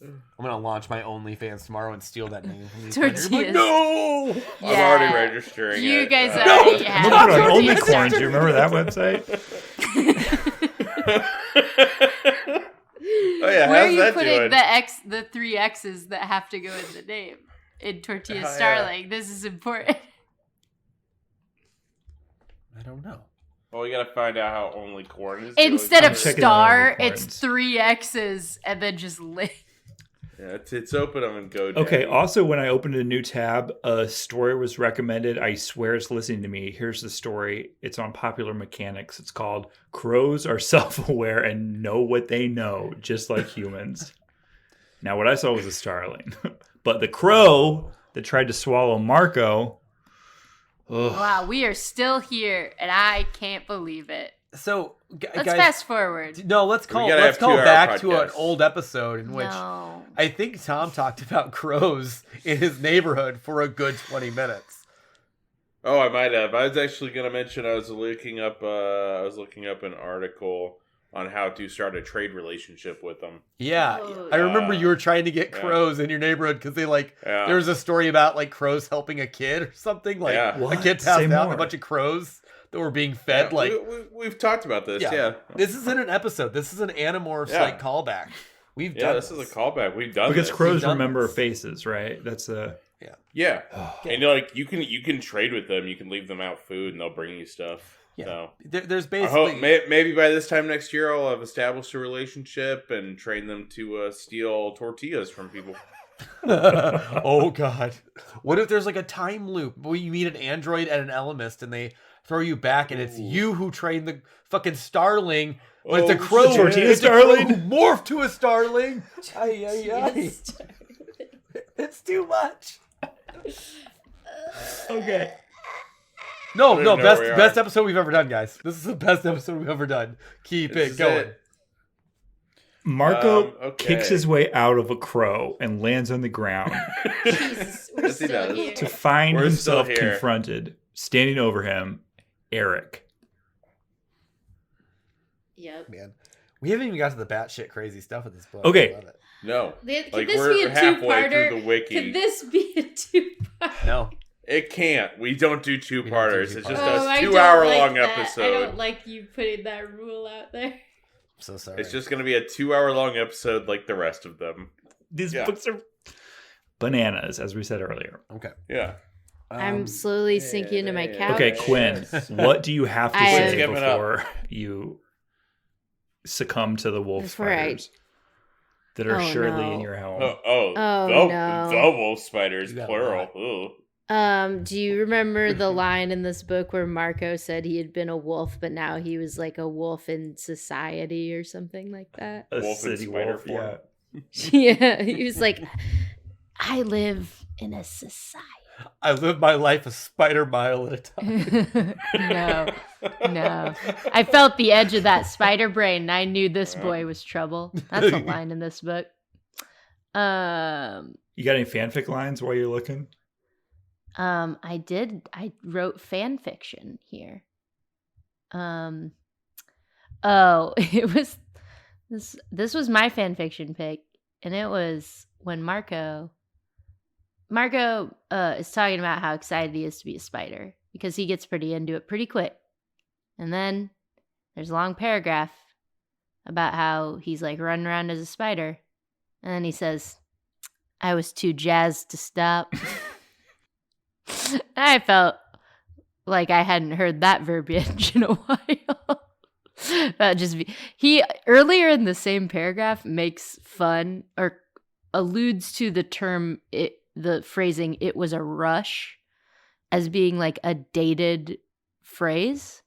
I'm gonna launch my OnlyFans tomorrow and steal that name from these Tortillas. fuckers. Like, no! Yeah. I'm already registering. You it. guys No! already have Look at Tortilla OnlyCorns. Starling. Do you remember that website? Oh yeah, Where are how's you that putting doing? the 3 X's that have to go in the name? In Tortilla Oh, yeah. Starling. This is important. I don't know. Well, we gotta find out how only corn is. Instead doing. of checking out star, OnlyCorns. it's 3 X's and then just lit. Yeah, it's open them and go. Okay, also when I opened a new tab, a story was recommended. I swear it's listening to me. Here's the story. It's on Popular Mechanics. It's called Crows Are Self-Aware and Know What They Know, Just Like Humans. Now, what I saw was a starling. But the crow that tried to swallow Marco... Ugh. Wow, we are still here, and I can't believe it. So, Let's guys, fast forward. no, let's call gotta have 2-hour back to an podcasts. old episode in which No. I think Tom talked about crows in his neighborhood for a good 20 minutes. Oh, I might have. I was actually gonna mention I was looking up an article on how to start a trade relationship with them. Yeah, Oh, I remember yeah. you were trying to get Yeah. crows in your neighborhood because they Yeah. there was a story about like crows helping a kid or something. Like Yeah. a What? kid Say passed out and more. a bunch of crows that were being fed. Yeah, Like we've talked about this. Yeah. this isn't an episode. This is an Animorphs Yeah. like callback. We've Yeah, done this is a callback. We've done Because this. crows done remember this. faces, right? That's a... Yeah. Oh. And like you can trade with them. You can leave them out food, and they'll bring you stuff. Yeah. So There's I basically hope maybe by this time next year I'll have established a relationship and train them to steal tortillas from people. oh god. What if there's like a time loop where you meet an android and an elemist and they throw you back and it's you who trained the fucking starling, but it's a Oh, crow. shit. Tortilla It's a crow starling? who morphed to a starling. Ay, ay, ay. It's too much. Okay. No, I don't no, even know where we best are. episode we've ever done, guys. This is the best episode we've ever done. Keep This it is going. it. Marco Okay. kicks his way out of a crow and lands on the ground Jesus, we're Yes, he still does. here. to find We're still himself here. confronted, standing over him, Eric. Yep. Man, we haven't even got to the batshit crazy stuff of this book. Okay. I love it. No, Could like this we're be a halfway two-parter? through the wiki. Could this be a two-parter? No. It can't. We don't do two-parters. It's just Oh, a I don't 2-hour-long like that. episode. I don't like you putting that rule out there. I'm so sorry. It's just going to be a 2-hour-long episode like the rest of them. These Yeah. books are bananas, as we said earlier. okay. Yeah. I'm slowly sinking into my couch. Okay, Quinn, what do you have to I say am- Skip it up. before you succumb to the wolf Before I- spiders that are Oh, surely no. in your home? Oh, no. The wolf spiders, You got a plural. lot. Ooh. Do you remember the line in this book where Marco said he had been a wolf, but now he was like a wolf in society or something like that? A Wolf and city spider wolf, form. yeah. Yeah, he was like, I live in a society. I live my life a spider mile at a time. No. I felt the edge of that spider brain, and I knew this boy was trouble. That's a line in this book. You got any fanfic lines while you're looking? I did. I wrote fan fiction here. Oh, it was this was my fan fiction pick, and it was when Marco is talking about how excited he is to be a spider because he gets pretty into it pretty quick. And then there's a long paragraph about how he's like running around as a spider. And then he says, I was too jazzed to stop. I felt like I hadn't heard that verbiage in a while. He earlier in the same paragraph makes fun or alludes to the term, the phrasing, it was a rush, as being like a dated phrase.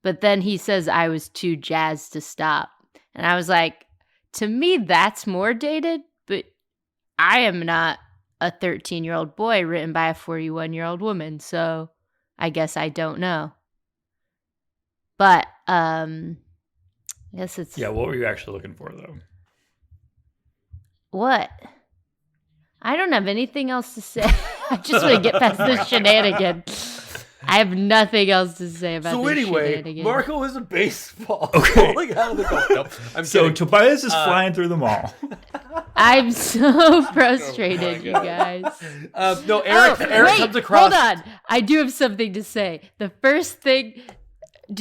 But then he says I was too jazzed to stop. And I was like, to me, that's more dated, but I am not a 13-year-old boy written by a 41-year-old woman, so I guess I don't know. But I guess it's... Yeah, what were you actually looking for, though? What? I don't have anything else to say. I just want to get past this shenanigan. I have nothing else to say about this shenanigan. Marco is a baseball. Okay. Falling out of the goal. Nope, I'm So kidding. Tobias is flying through the mall. I'm so frustrated, you guys. No, Eric wait, comes across. hold on. I do have something to say. The first thing, I'll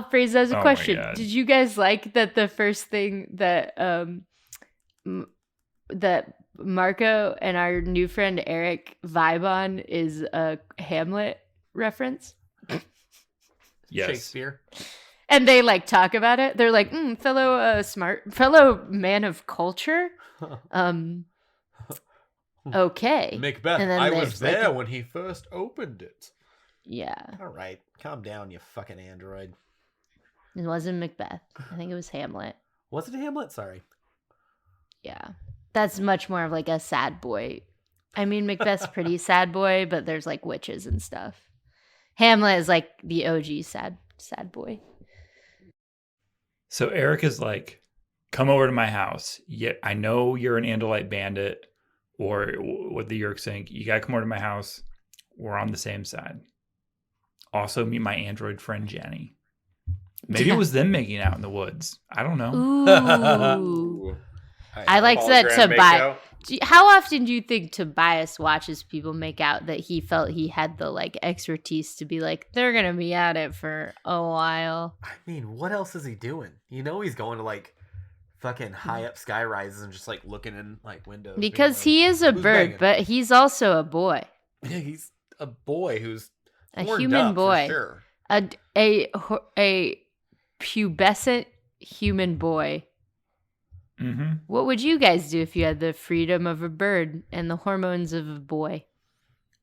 phrase it as a Oh my question. God. Did you guys like that the first thing that that Marco and our new friend Eric vibe on is a Hamlet reference? Yes. Shakespeare. And they like talk about it. They're like, fellow man of culture. Okay. Macbeth. And then I there's, was like, there when he first opened it. Yeah. All right, calm down, you fucking android. It wasn't Macbeth. I think it was Hamlet. Was it Hamlet? Sorry. Yeah. That's much more of like a sad boy. I mean, Macbeth's pretty sad boy, but there's like witches and stuff. Hamlet is like the OG sad boy. So Eric is like, come over to my house. Yeah, I know you're an Andalite bandit, or what the Yeerks think. You gotta come over to my house. We're on the same side. Also, meet my android friend Jenny. Maybe it was them making out in the woods. I don't know. Ooh. I liked that Tobias. How often do you think Tobias watches people make out that he felt he had the like expertise to be like, they're gonna be at it for a while? I mean, what else is he doing? You know, he's going to like fucking high up sky rises and just like looking in like windows. Because he is a who's bird, banging? but he's also a boy, Yeah, he's a boy who's a horned human up, boy, for sure. a pubescent human boy. Mm-hmm. What would you guys do if you had the freedom of a bird and the hormones of a boy?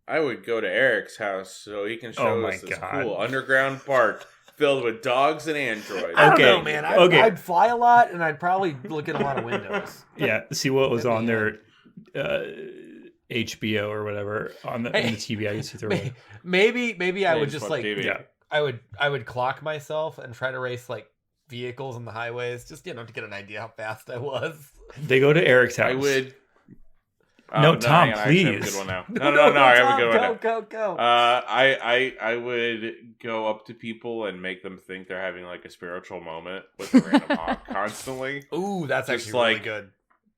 I would go to Eric's house so he can show my us this God. cool underground park filled with dogs and androids. I don't Okay, know, man. okay. I'd fly a lot and I'd probably look at a lot of windows. Yeah, see what was That'd on be their HBO or whatever on the TV I used to throw away. Maybe I would Thanks, just Fuck like TV. Yeah. I would clock myself and try to race like vehicles on the highways, just to get an idea how fast I was. They go to Eric's house. I would. No, Tom, hang on, I actually have a please. good one now. No, I have a good one now. Go. I would go up to people and make them think they're having like a spiritual moment with a random hawk constantly. Ooh, that's Just actually really like- good.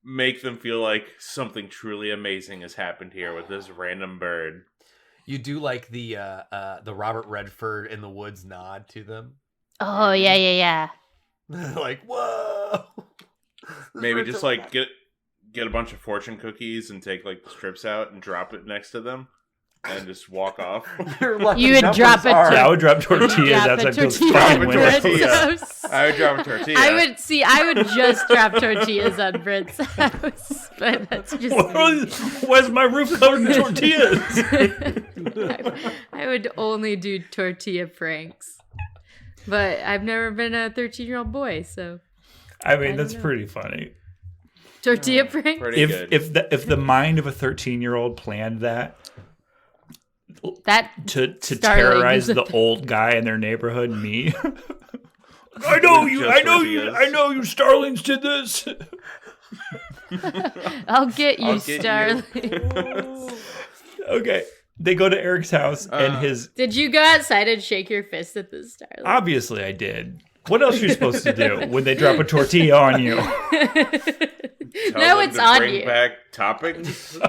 Make them feel like something truly amazing has happened here with this random bird. You do like the Robert Redford in the woods nod to them. Oh, yeah. Like, whoa. Maybe just like get a bunch of fortune cookies and take like the strips out and drop it next to them and just walk off. You would drop it Yeah, I would drop tortillas Drop a outside those tortilla fucking on windows. Brent's Yeah. house. I would drop a tortilla. I would just drop tortillas on Brent's house, but that's just me. Why's my roof covered in tortillas? I would only do tortilla pranks, but I've never been a 13-year-old boy, so I mean, I that's don't know. pretty funny. tortilla pranks. Pretty good. If the mind of a 13-year-old planned that That to Starling terrorize is a- the old guy in their neighborhood, me. I know you Starlings did this. I'll get you, I'll get you. Starling. Okay. They go to Eric's house and his Did you go outside and shake your fist at the Starling? obviously I did. What else are you supposed to do when they drop a tortilla on you? Tell Now them it's to on bring you. back toppings.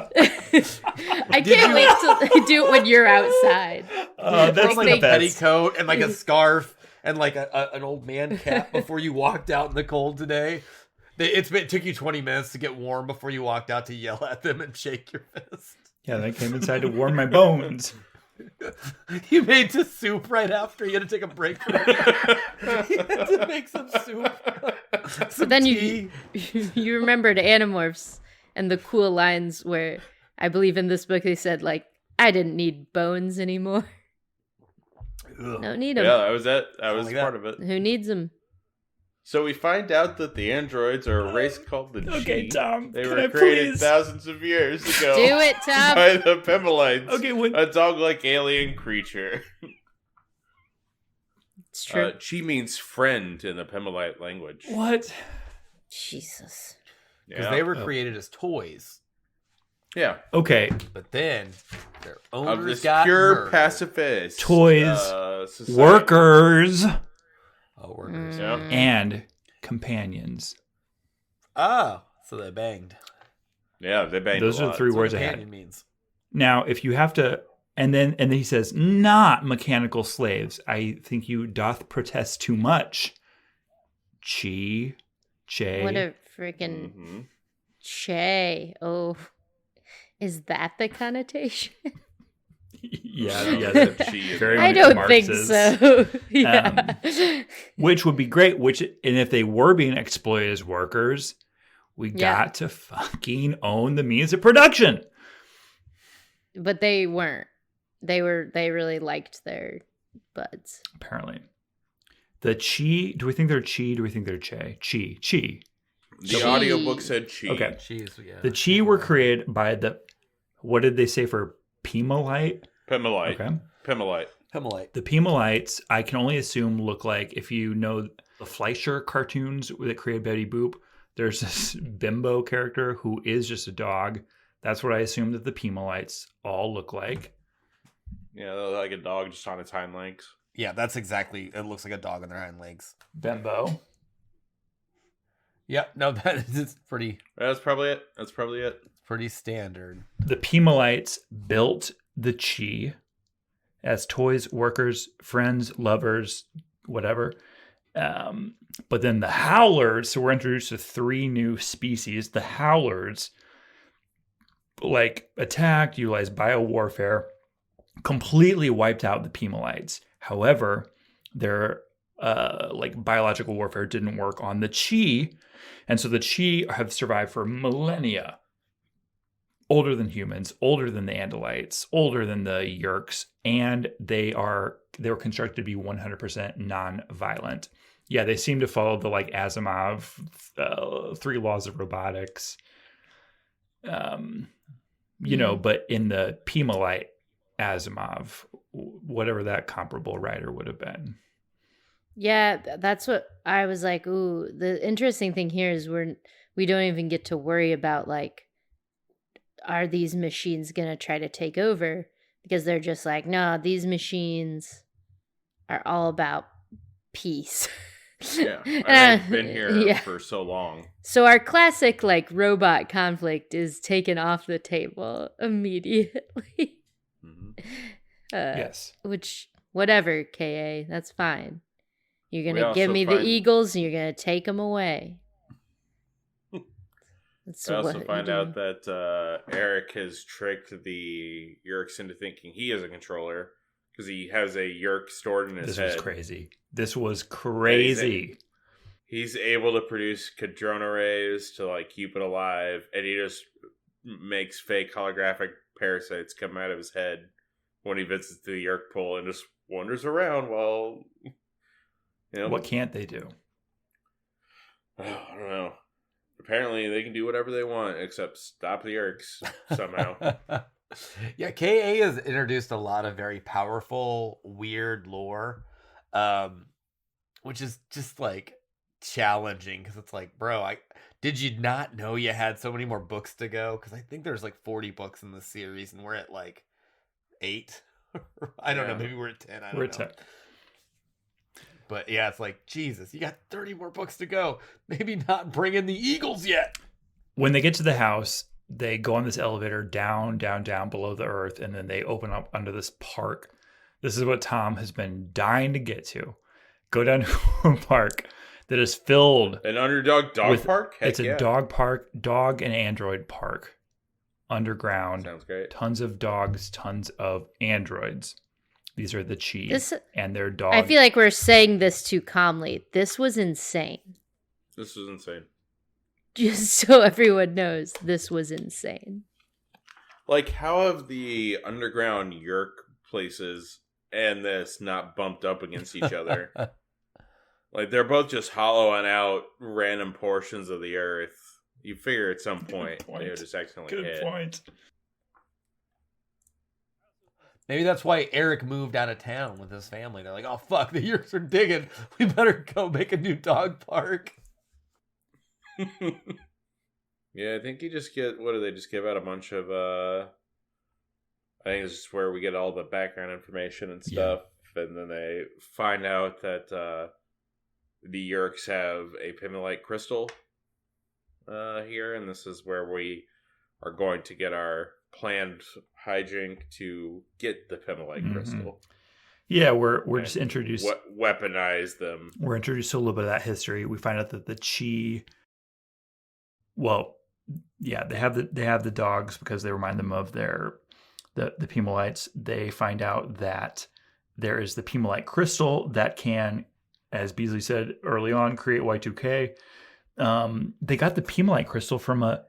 I can't wait to do it when you're outside. That's That's like the a best. petticoat and like a scarf and like an old man cap before you walked out in the cold today. It took you 20 minutes to get warm before you walked out to yell at them and shake your fist. Yeah, they came inside to warm my bones. You made the soup right after. You had to take a break from it. You had to make some soup. Some Then tea. you remembered Animorphs and the cool lines where I believe in this book they said like I didn't need bones anymore. Don't need them. Yeah, that was it. That was like part that. of it. Who needs them? So we find out that the androids are a race called the Okay, G. Tom, They can were I created please? thousands of years ago. Do it, Tom. By the Pemelites. Okay, when A dog-like alien creature. It's true. Chi means friend in the Pemelite language. what? Jesus. Because Yeah. they were created as toys, Yeah. Okay, but then their Of owners this got pure murdered. pacifist. Toys, society. workers, Oh, workers. Yeah. and companions. Oh, so they banged. Yeah, they banged Those a are lot. the three That's what words I companion had. means. Now, if you have to, and then he says, not mechanical slaves. I think you doth protest too much. Che. What a freaking Mhm. Che. Oh, is that the connotation? yeah, No, yeah. that's that- Chi is very the- I much don't Marxist. think so. Yeah. Which would be great. And if they were being exploited as workers, we Yeah. got to fucking own the means of production. But they weren't. They really liked their buds. Apparently, the Chi. Do we think they're Chi? Do we think they're Che? Chi. The Chi. audiobook said Chi. Okay. Jeez, yeah. The Chi were created by the. What did they say for Pemelite? Pemelite. Okay. Pemelite. Pemelite. The Pemelites, I can only assume, look like, if you know the Fleischer cartoons that created Betty Boop, there's this bimbo character who is just a dog. That's what I assume that the Pemelites all look like. Yeah, they're like a dog just on its hind legs. Yeah, that's exactly. It looks like a dog on their hind legs. Bimbo. Yep. No, that is pretty That's probably it. pretty standard. The Pemelites built the Chi as toys, workers, friends, lovers, whatever. But then the Howlers, so we're introduced to 3 new species. The Howlers, attacked, utilized biowarfare, completely wiped out the Pemelites. However, their biological warfare didn't work on the Chi, and so the Chi have survived for millennia. Older than humans, older than the Andalites, older than the Yerks, and they were constructed to be 100% non-violent. Yeah, they seem to follow the Asimov 3 laws of robotics. But in the Pemelite Asimov, whatever that comparable writer would have been. Yeah, that's what I was like. Ooh, the interesting thing here is we don't even get to worry about are these machines gonna try to take over? Because they're just like, no, these machines are all about peace. Yeah, and they've been here for so long. So our classic robot conflict is taken off the table immediately. Mhm. Yes. Which, whatever, KA, that's fine. You're We gonna give also me the find- Eagles, and you're gonna take them away. That's We also what find you out do. that Eric has tricked the Yerks into thinking he is a controller because he has a Yerk stored in his This head. was crazy. He's able to produce Cadrona rays to keep it alive, and he just makes fake holographic parasites come out of his head when he visits the Yerk pool and just wanders around while What can't they do? I don't know. Apparently, they can do whatever they want except stop the Yerks somehow. Yeah, KA has introduced a lot of very powerful, weird lore, which is just challenging because it's bro, did you not know you had so many more books to go? Because I think there's 40 books in the series, and we're at 8. I don't know, maybe we're at 10. I don't We're know. at 10. But yeah, it's Jesus, you got 30 more books to go. Maybe not bring in the Eagles yet. When they get to the house, they go on this elevator down below the earth, and then they open up under this park. This is what Tom has been dying to get to. Go down to a park that is filled. An underdog dog park? Heck It's a yeah. dog park, dog and android park. Underground. Sounds great. Tons of dogs, tons of androids. These are the Chi and their dog. I feel like we're saying this too calmly. This was insane. This was insane. Just so everyone knows, this was insane. How have the underground Yerk places and this not bumped up against each other. Like, they're both just hollowing out random portions of the earth. You figure at some point they would just accidentally hit. Good point. Maybe that's why Eric moved out of town with his family. They're like, oh, fuck, the Yeerks are digging. We better go make a new dog park. Yeah, I think you just get, what do they just give out a bunch of, I think it's just where we get all the background information and stuff. Yeah. And then they find out that the Yeerks have a Pimmelite crystal here. And this is where we are going to get our planned hijink to get the Pimmelite crystal. Yeah, we're just introduced. Weaponize them. We're introduced to a little bit of that history. We find out that the Chi. Well, yeah, they have the dogs because they remind them of the Pimelites. They find out that there is the Pimmelite crystal that can, as Beasley said early on, create Y2K. They got the Pimmelite crystal from a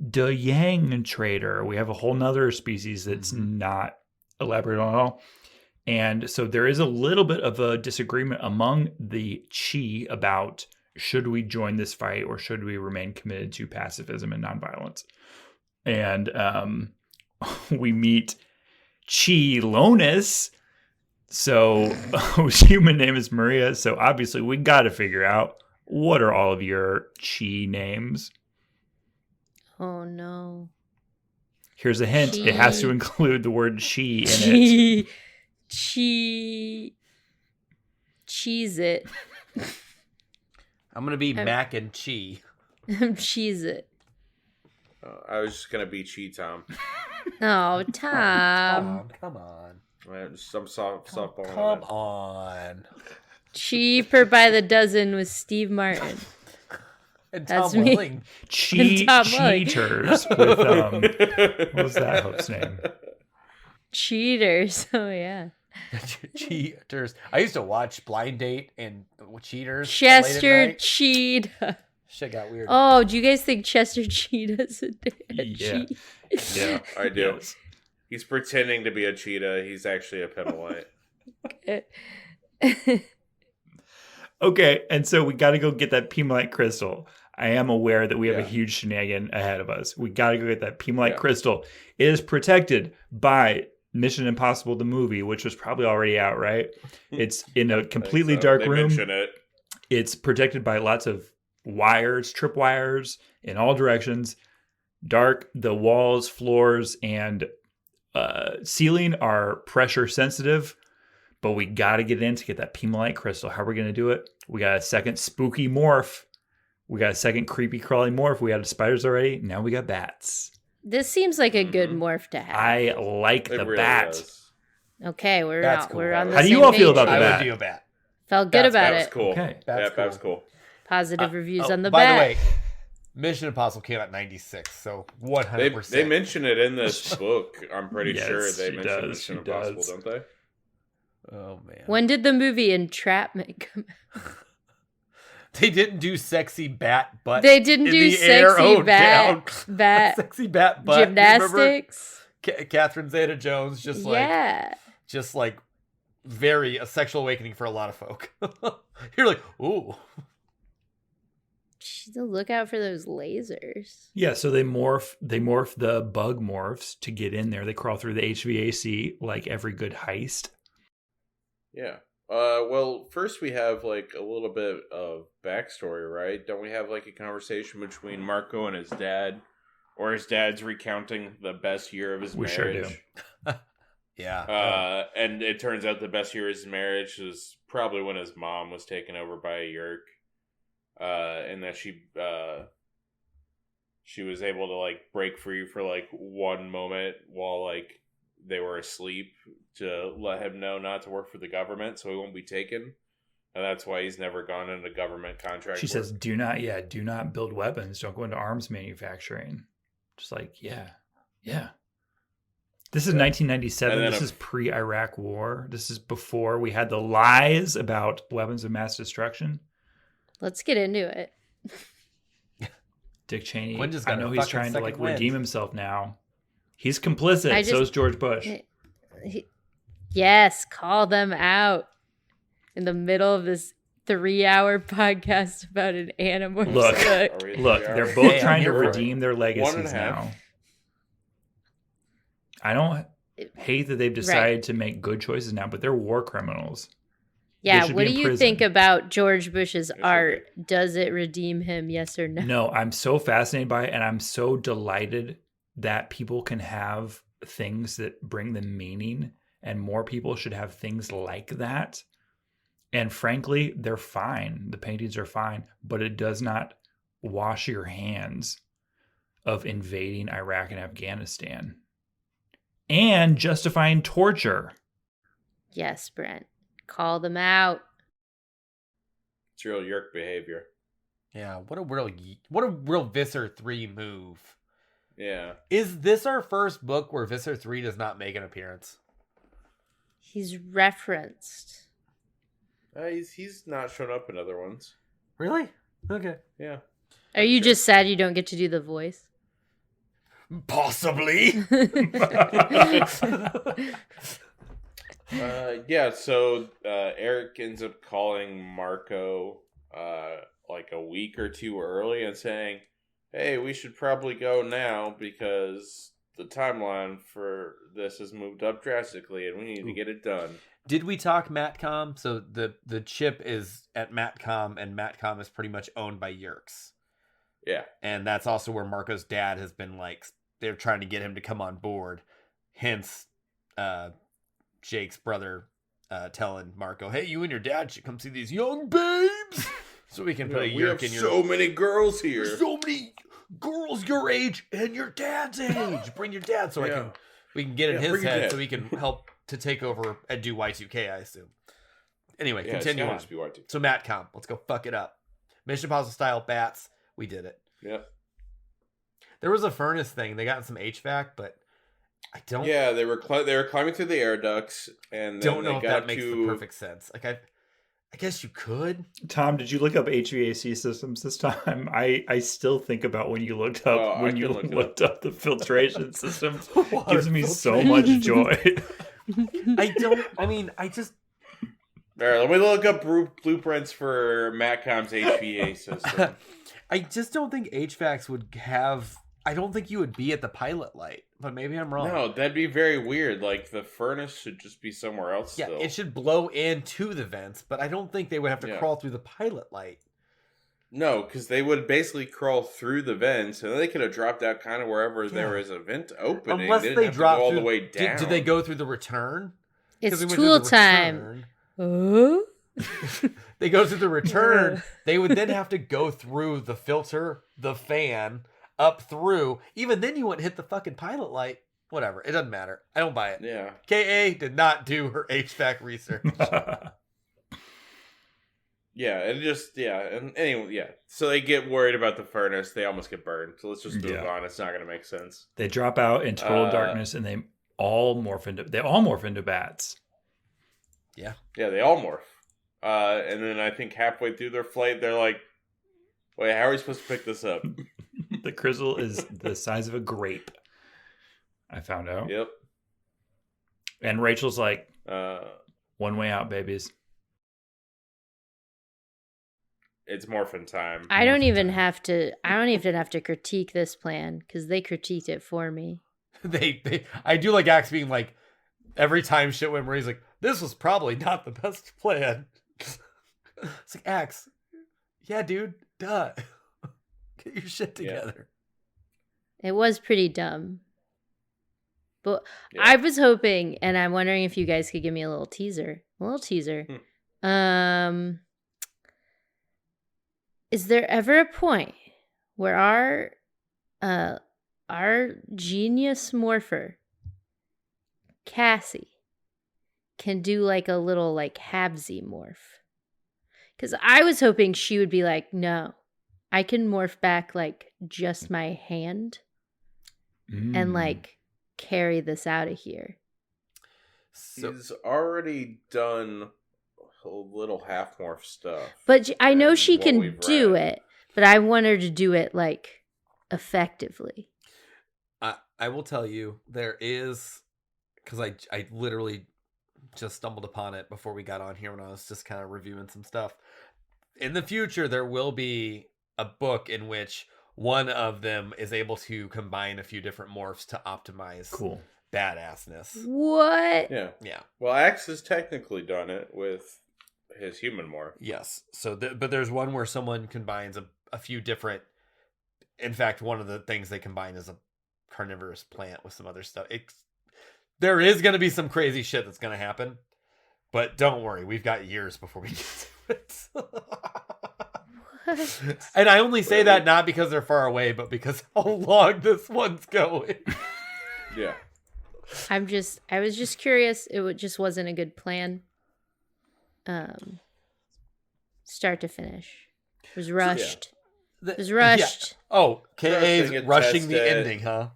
De Yang trader. We have a whole nother species that's not elaborated on at all. And so there is a little bit of a disagreement among the Chi about should we join this fight or should we remain committed to pacifism and nonviolence. And we meet Chi Lonus. So whose human name is Maria. So obviously we got to figure out, what are all of your Chi names? Oh no. Here's a hint. Chi. It has to include the word she in it. Cheese it. I'm going to be Mac and Chi. Cheese it. I was just going to be Chi Tom. Oh, Tom. Come on. Some softball. Come on. Cheaper by the dozen with Steve Martin. And That's Tom me. Welling. Cheaters with what was that hope's name? Cheaters. Oh yeah. Cheaters. I used to watch Blind Date and Cheaters. Chester Cheetah. Shit got weird. Oh, do you guys think Chester Cheetah's a Yeah. Yeah, I do. Yes. He's pretending to be a cheetah. He's actually a Pimmelite. Okay, and so we got to go get that Pimmelite crystal. I am aware that we have a huge shenanigan ahead of us. We got to go get that Pimmelite crystal. It is protected by Mission Impossible, the movie, which was probably already out, right? It's in a completely dark They room. mention it. It's protected by lots of wires, tripwires in all directions. Dark. The walls, floors, and ceiling are pressure sensitive. But we got to get in to get that Pimmelite crystal. How are we going to do it? We got a second spooky morph. We got a second creepy crawling morph. We had spiders already. Now we got bats. This seems like a good morph to have. I like the really bat. does. Okay, we're That's out. cool. We're on the How do same you all feel about page the here. I bat? would do a bat. Felt good about That was it. cool. Okay. That was cool. Positive reviews Oh, on the by bat. the way, Mission Impossible came out in 96, so 100%. They mention it in this book. I'm pretty Yes, sure they she mention does, Mission she Impossible, does. don't they? Oh, man. When did the movie Entrapment come out? They didn't do sexy bat butt. They didn't in do the air. sexy Oh, bat down. Sexy bat butt. You remember gymnastics. Catherine Zeta-Jones just like very a sexual awakening for a lot of folk. You're like, ooh. Just look out for those lasers. Yeah, so they morph the bug morphs to get in there. They crawl through the HVAC like every good heist. Yeah. Well, first we have like a little bit of backstory, right? Don't we have like a conversation between Marco and his dad, or his dad's recounting the best year of his We marriage? sure do. Yeah. And it turns out the best year of his marriage was probably when his mom was taken over by a Yeerk, and that she was able to like break free for like one moment while like they were asleep to let him know not to work for the government so he won't be taken. And that's why he's never gone into government contract She work. says, do not build weapons. Don't go into arms manufacturing. Just like, yeah. This is 1997. And then This is pre-Iraq war. This is before we had the lies about weapons of mass destruction. Let's get into it. Dick Cheney, Quinn just I got know a he's fucking trying to like second wind. redeem himself now. He's complicit. So is George Bush. Yes, call them out in the middle of this 3-hour podcast about an Animorphs Look, book. Look, they're both Hey, I'm trying to here for it. redeem their legacies 1.5. now. I don't hate that they've decided to make good choices now, but they're war criminals. Yeah, should what be do in you prison. think about George Bush's should art? Does it redeem him, yes or no? No, I'm so fascinated by it, and I'm so delighted that people can have things that bring them meaning, and more people should have things like that. And frankly, they're fine. The paintings are fine, but it does not wash your hands of invading Iraq and Afghanistan and justifying torture. Yes, Brent. Call them out. It's real yerk behavior. Yeah, what a real Visser 3 move. Yeah. Is this our first book where Visser 3 does not make an appearance? He's referenced. He's not shown up in other ones. Really? Okay. Yeah. Are you just sad you don't get to do the voice? Possibly. Yeah, so Eric ends up calling Marco like a week or two early and saying, hey, we should probably go now because the timeline for this has moved up drastically and we need to get it done. Did we talk Matcom? So the chip is at Matcom, and Matcom is pretty much owned by Yerks. Yeah. And that's also where Marco's dad has been like, they're trying to get him to come on board. Hence, Jake's brother telling Marco, hey, you and your dad should come see these young babes. So we can put a We Yerk have in your... so many girls here. So many girls your age and your dad's age. Bring your dad so we can get in his bring your head dad. so he can help to take over and do Y2K, I assume. Anyway, continue on. Be Y2. So Matcom, let's go fuck it up. Mission Impossible style bats. We did it. Yep. There was a furnace thing. They got in some HVAC, but I don't. Yeah, they were climbing through the air ducts, and then Don't know they if got that makes the perfect sense. Like I guess you could. Tom, did you look up HVAC systems this time? I still think about when you looked up looked up the filtration systems. It gives me so much joy. I just. All right, let me look up blueprints for Matcom's HVA system. I just don't think HVACs would have. I don't think you would be at the pilot light, but maybe I'm wrong. No, that'd be very weird. Like, the furnace should just be somewhere else Yeah, still. it should blow into the vents, but I don't think they would have to crawl through the pilot light. No, because they would basically crawl through the vents, and then they could have dropped out kind of wherever there is a vent opening. Unless they they didn't have drop to go all through, the way down. Did they go through the return? It's 'Cause we went through tool the time. return. They go through the return. They would then have to go through the filter, the fan, up through. Even then, you wouldn't hit the fucking pilot light. Whatever. It doesn't matter. I don't buy it. Yeah. KA did not do her HVAC research. Yeah, and anyway, yeah. So they get worried about the furnace. They almost get burned. So let's just move on. It's not going to make sense. They drop out in total darkness, and they all morph into bats. Yeah. Yeah, they all morph. And then I think halfway through their flight, they're like, wait, how are we supposed to pick this up? The crystal is the size of a grape. I found out. Yep. And Rachel's like, one way out, babies. It's morphin' time. I don't even have to critique this plan because they critiqued it for me. I do like Axe being like, every time shit went where he's like, this was probably not the best plan. It's like, Axe, yeah, dude, duh. Get your shit together. It was pretty dumb. But I was hoping, and I'm wondering if you guys could give me a little teaser. Is there ever a point where our genius morpher, Cassie, can do like a little like Habsy morph? Because I was hoping she would be like, no, I can morph back like just my hand and like carry this out of here. So, he's already done a little half morph stuff. But I know she can do it, but I want her to do it like effectively. I will tell you, there is, because I literally just stumbled upon it before we got on here when I was just kind of reviewing some stuff. In the future, there will be a book in which one of them is able to combine a few different morphs to optimize badassness. What? Yeah. Yeah. Well, Axe has technically done it with his human morph. Yes. So, but there's one where someone combines a few different. In fact, one of the things they combine is a carnivorous plant with some other stuff. There is going to be some crazy shit that's going to happen, but don't worry, we've got years before we get to it. And I only say that not because they're far away, but because how long this one's going. Yeah. I was just curious. Just wasn't a good plan. Start to finish. It was rushed. It was rushed. Yeah. Oh, KA's rushing the ending, huh?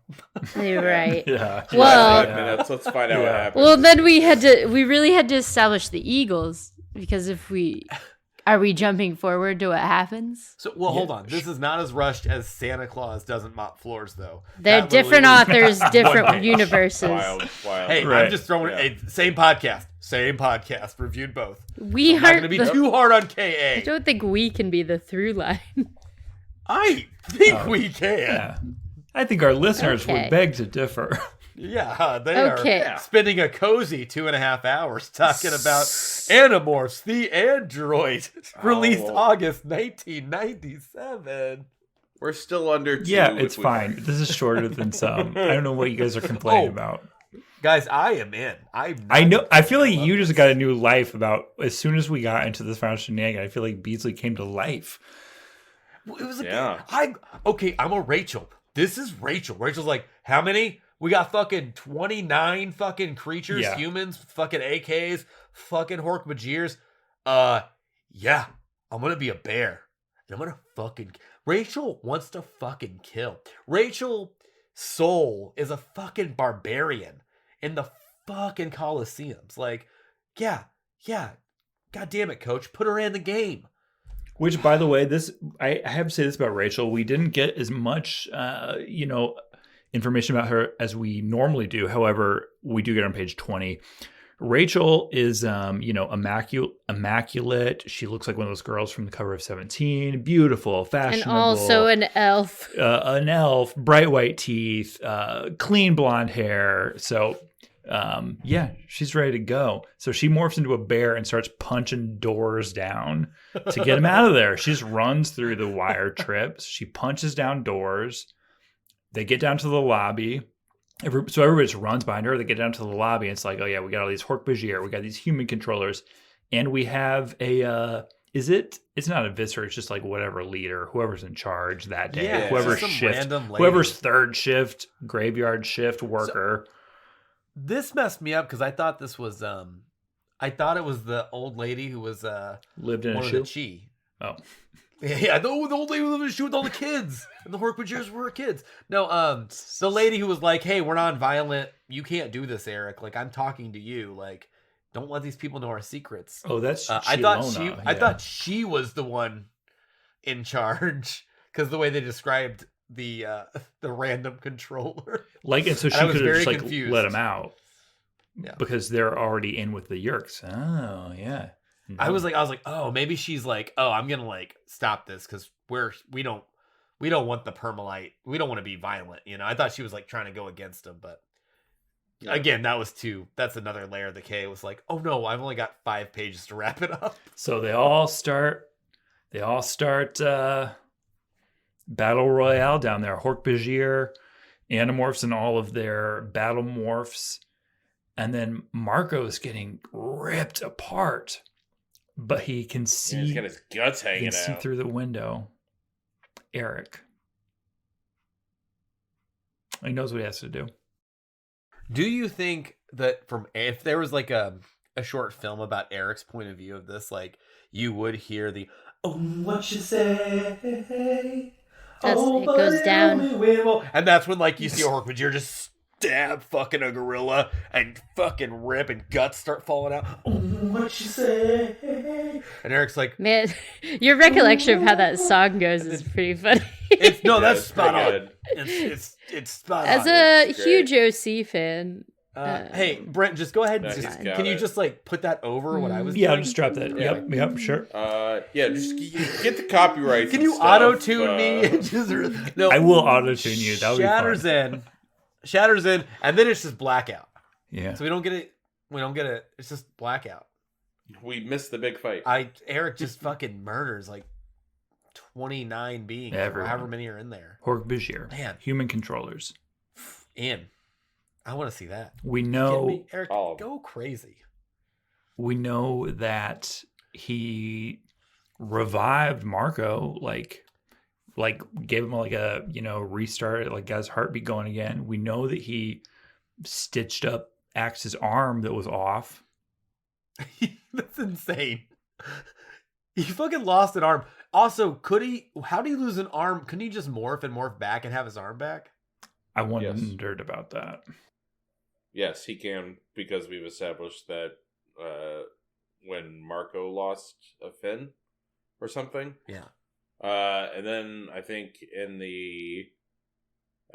You're right. Yeah. Well, 5 minutes. Let's find out what happens. Well, then we really had to establish the Eagles, because are we jumping forward to what happens? So, hold on. This is not as rushed as Santa Claus doesn't mop floors, though. They're different authors, different universes. Wild. Hey, right. I'm just throwing it. Same podcast. Reviewed both. We I'm not going to be too hard on KA. I don't think we can be the through line. I think we can. Yeah. I think our listeners would beg to differ. Yeah, they are spending a cozy 2.5 hours talking about Animorphs, the android, released August 1997. We're still under 2. Yeah, it's fine. This is shorter than some. I don't know what you guys are complaining about. Guys, I am in. I know. I feel like you just got a new life about as soon as we got into this final shenanigan. I feel like Beasley came to life. It was I'm a Rachel. This is Rachel. Rachel's like, how many? We got fucking 29 fucking creatures, humans, fucking AKs, fucking Hork-Bajirs. Yeah, I'm gonna be a bear. And I'm gonna fucking... Rachel wants to fucking kill. Rachel Soul is a fucking barbarian in the fucking Colosseums. Like, yeah. God damn it, coach. Put her in the game. Which, by the way, I have to say this about Rachel. We didn't get as much, information about her as we normally do. However, we do get on page 20. Rachel is, immaculate. She looks like one of those girls from the cover of 17. Beautiful, fashionable. And also an elf. An elf, bright white teeth, clean blonde hair. So, she's ready to go. So she morphs into a bear and starts punching doors down to get him out of there. She just runs through the wire trips. She punches down doors. They get down to the lobby. So everybody just runs behind her. They get down to the lobby, and it's like, oh yeah, we got all these Hork-Bajir, we got these human controllers, and we have a it's not a viscer, it's just like whatever leader, whoever's in charge that day, whoever's third shift, graveyard shift worker. So, this messed me up because I thought this was I thought it was the old lady who was lived in one a of shoe. the Chi. Oh. Yeah, the old lady who lived in a shoe with all the kids. And the Hork-Bajirs were kids. No, the lady who was like, hey, we're non-violent. You can't do this, Eric. Like, I'm talking to you. Like, don't let these people know our secrets. Oh, that's I thought she was the one in charge because the way they described the random controller. Like, and so she could have just like let him out. Yeah. Because they're already in with the Yerks. Oh, yeah. No. I was like, oh, maybe she's like, oh, I'm gonna like stop this because we don't want the permalite. We don't want to be violent, you know. I thought she was like trying to go against him, but again, that's another layer of the K. It was like, oh no, I've only got 5 pages to wrap it up. So they all start battle royale down there. Hork-Bajir, Animorphs, and all of their battle morphs, and then Marco's getting ripped apart. But he can see. He's got his guts hanging out. See through the window. Eric. He knows what he has to do. Do you think that if there was like a short film about Eric's point of view of this, like you would hear the "Oh, what you say"? It goes down, and that's when like you see a Hork-Bajir just stab fucking a gorilla and fucking rip and guts start falling out. Oh, what you say? And Eric's like, man, your recollection of how that song goes is pretty funny. That's spot on. It's spot on. As a huge OC fan, Hey, Brent, just go ahead. No, And he's just, got can you it. just like put that over what I was Yeah, I'll doing? just drop that. Yeah. Yep, sure. Just get the copyrights. Can and you stuff, auto tune me? And just, no, I will auto tune you. That would be fun. shatters in, and then it's just blackout. Yeah. So we don't get it. It's just blackout. We missed the big fight. Eric just fucking murders like 29 beings, or Everyone. however many are in there. Hork-Bajir. Man. Human controllers. I want to see that. We Kidding know me? Eric, all of go crazy. we know that he revived Marco, like gave him like a restart, like got his heartbeat going again. We know that he stitched up Axe's arm that was off. That's insane. He fucking lost an arm. Also, how did he lose an arm? Couldn't he just morph back and have his arm back? I wondered about that. Yes, he can, because we've established that when Marco lost a fin or something. Yeah. And then I think I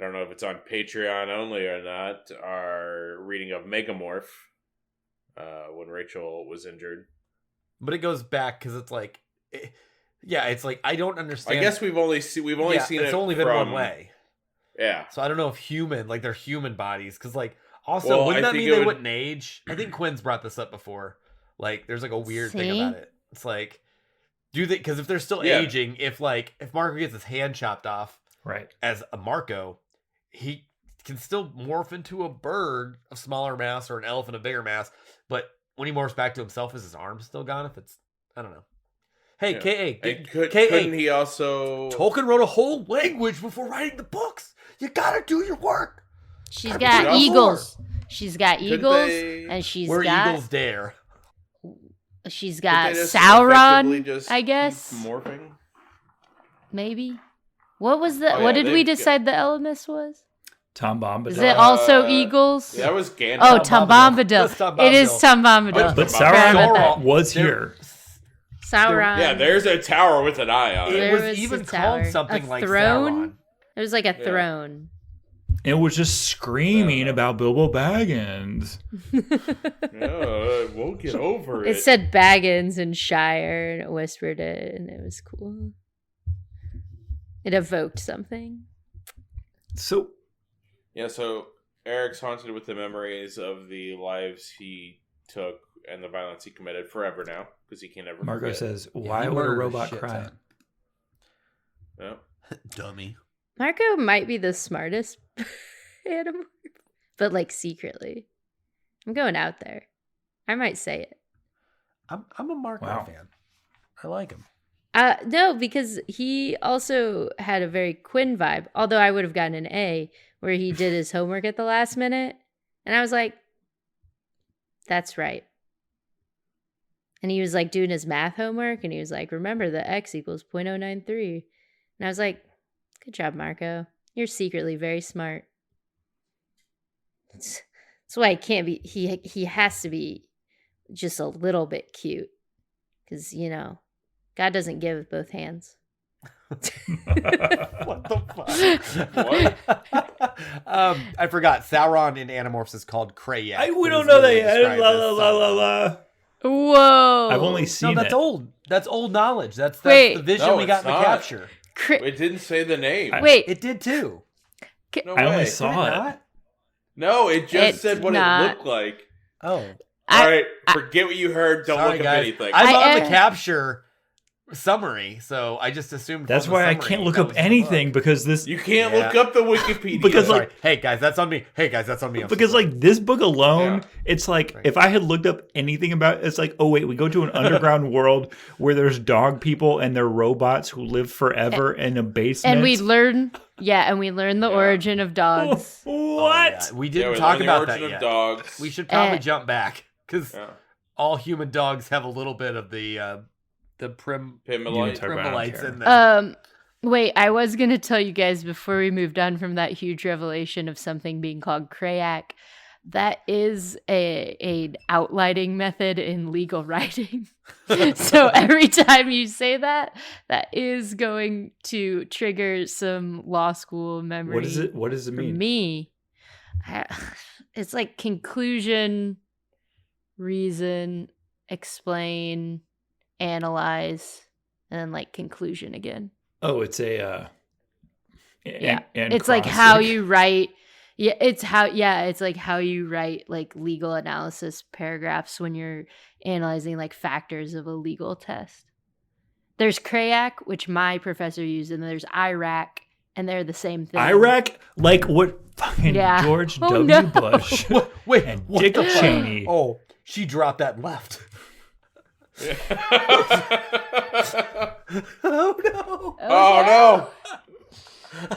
don't know if it's on Patreon only or not, our reading of Megamorph when Rachel was injured. But it goes back because it's like, it's like I don't understand. I guess we've only seen it's it. only been from, one way. Yeah. So I don't know if they're human bodies, because like also wouldn't that mean they wouldn't age? I think Quinn's brought this up before. Like there's like a weird thing about it. It's like, do they? Because if they're still aging, if Marco gets his hand chopped off, Right. as a Marco, he can still morph into a bird of smaller mass or an elephant of bigger mass. But when he morphs back to himself, is his arm still gone? If it's, I don't know. Hey, K.A. Couldn't he also... Tolkien wrote a whole language before writing the books. You gotta do your work. She's got eagles. She's got eagles, and Where eagles dare. She's got just Sauron, just I guess. Morphing? Maybe. What was the? Oh, what yeah, did we decide the Elemis was? Tom Bombadil. Is it also eagles? That was Gandalf. Oh, Tom Bombadil. It is Tom Bombadil. But Sorry about Sauron that. was here. Sauron. Yeah, there's a tower with an eye on it. There It was even a called tower. something a like throne? Sauron. It was like a throne. It was just screaming about Bilbo Baggins. We'll get over it. It said Baggins and Shire, and it whispered it, and it was cool. It evoked something. So Eric's haunted with the memories of the lives he took and the violence he committed forever now, because he can never Marco forget. says, he why would a murdered a robot shit cry? ton. Yeah. Dummy. Marco might be the smartest animorph, but like secretly. I'm going out there. I might say it. I'm a Marco Wow. fan. I like him. No, because he also had a very Quinn vibe, although I would have gotten an A, where he did his homework at the last minute. And I was like, that's right. And he was like doing his math homework, and he was like, remember the X equals 0.093. And I was like, good job, Marco. You're secretly very smart. That's why he can't be, he has to be just a little bit cute. Because, God doesn't give with both hands. What the fuck? I forgot. Sauron in Animorphs is called Krayak. We don't know that yet. La la la la la. Whoa. I've only seen No, that's it. old. That's old knowledge. That's Wait. the vision No, we got it's in the not. capture. It didn't say the name. Wait. It did too. No I only way. saw it. Not? No, it just It's said what not. it looked like. Oh. All right, forget what you heard. Don't Sorry, look up guys. anything. I'm I- on the capture summary, so I just assumed. That's from the why I summary can't look that up was in the anything book. because this. You can't Yeah. look up the Wikipedia. Because, Sorry. like- hey guys, that's on me. Hey guys, that's on me. I'm so Because sorry. like this book alone, Yeah. it's like Right. if I had looked up anything about it, it's like, oh wait, we go to an underground world where there's dog people and they're robots who live forever in a basement. And we learn the origin of dogs. What? Oh, yeah. We didn't we talk learned the about origin that of yet. dogs. We should probably Eh. jump back because Yeah. all human dogs have a little bit of the Pimolite. primolites in them. Wait, I was gonna tell you guys before we moved on from that huge revelation of something being called Krayak. That is an outlining method in legal writing. So every time you say that is going to trigger some law school memory. What does it for mean? me. It's like conclusion, reason, explain, analyze, and then like conclusion again. Oh, it's a it's like how you write. Yeah, it's like how you write like legal analysis paragraphs when you're analyzing like factors of a legal test. There's CRAAC, which my professor used, and there's IRAC, and they're the same thing. IRAC? Like what fucking George W. Bush Wait, and Dick Cheney. Oh, she dropped that and left. Oh no! Oh no!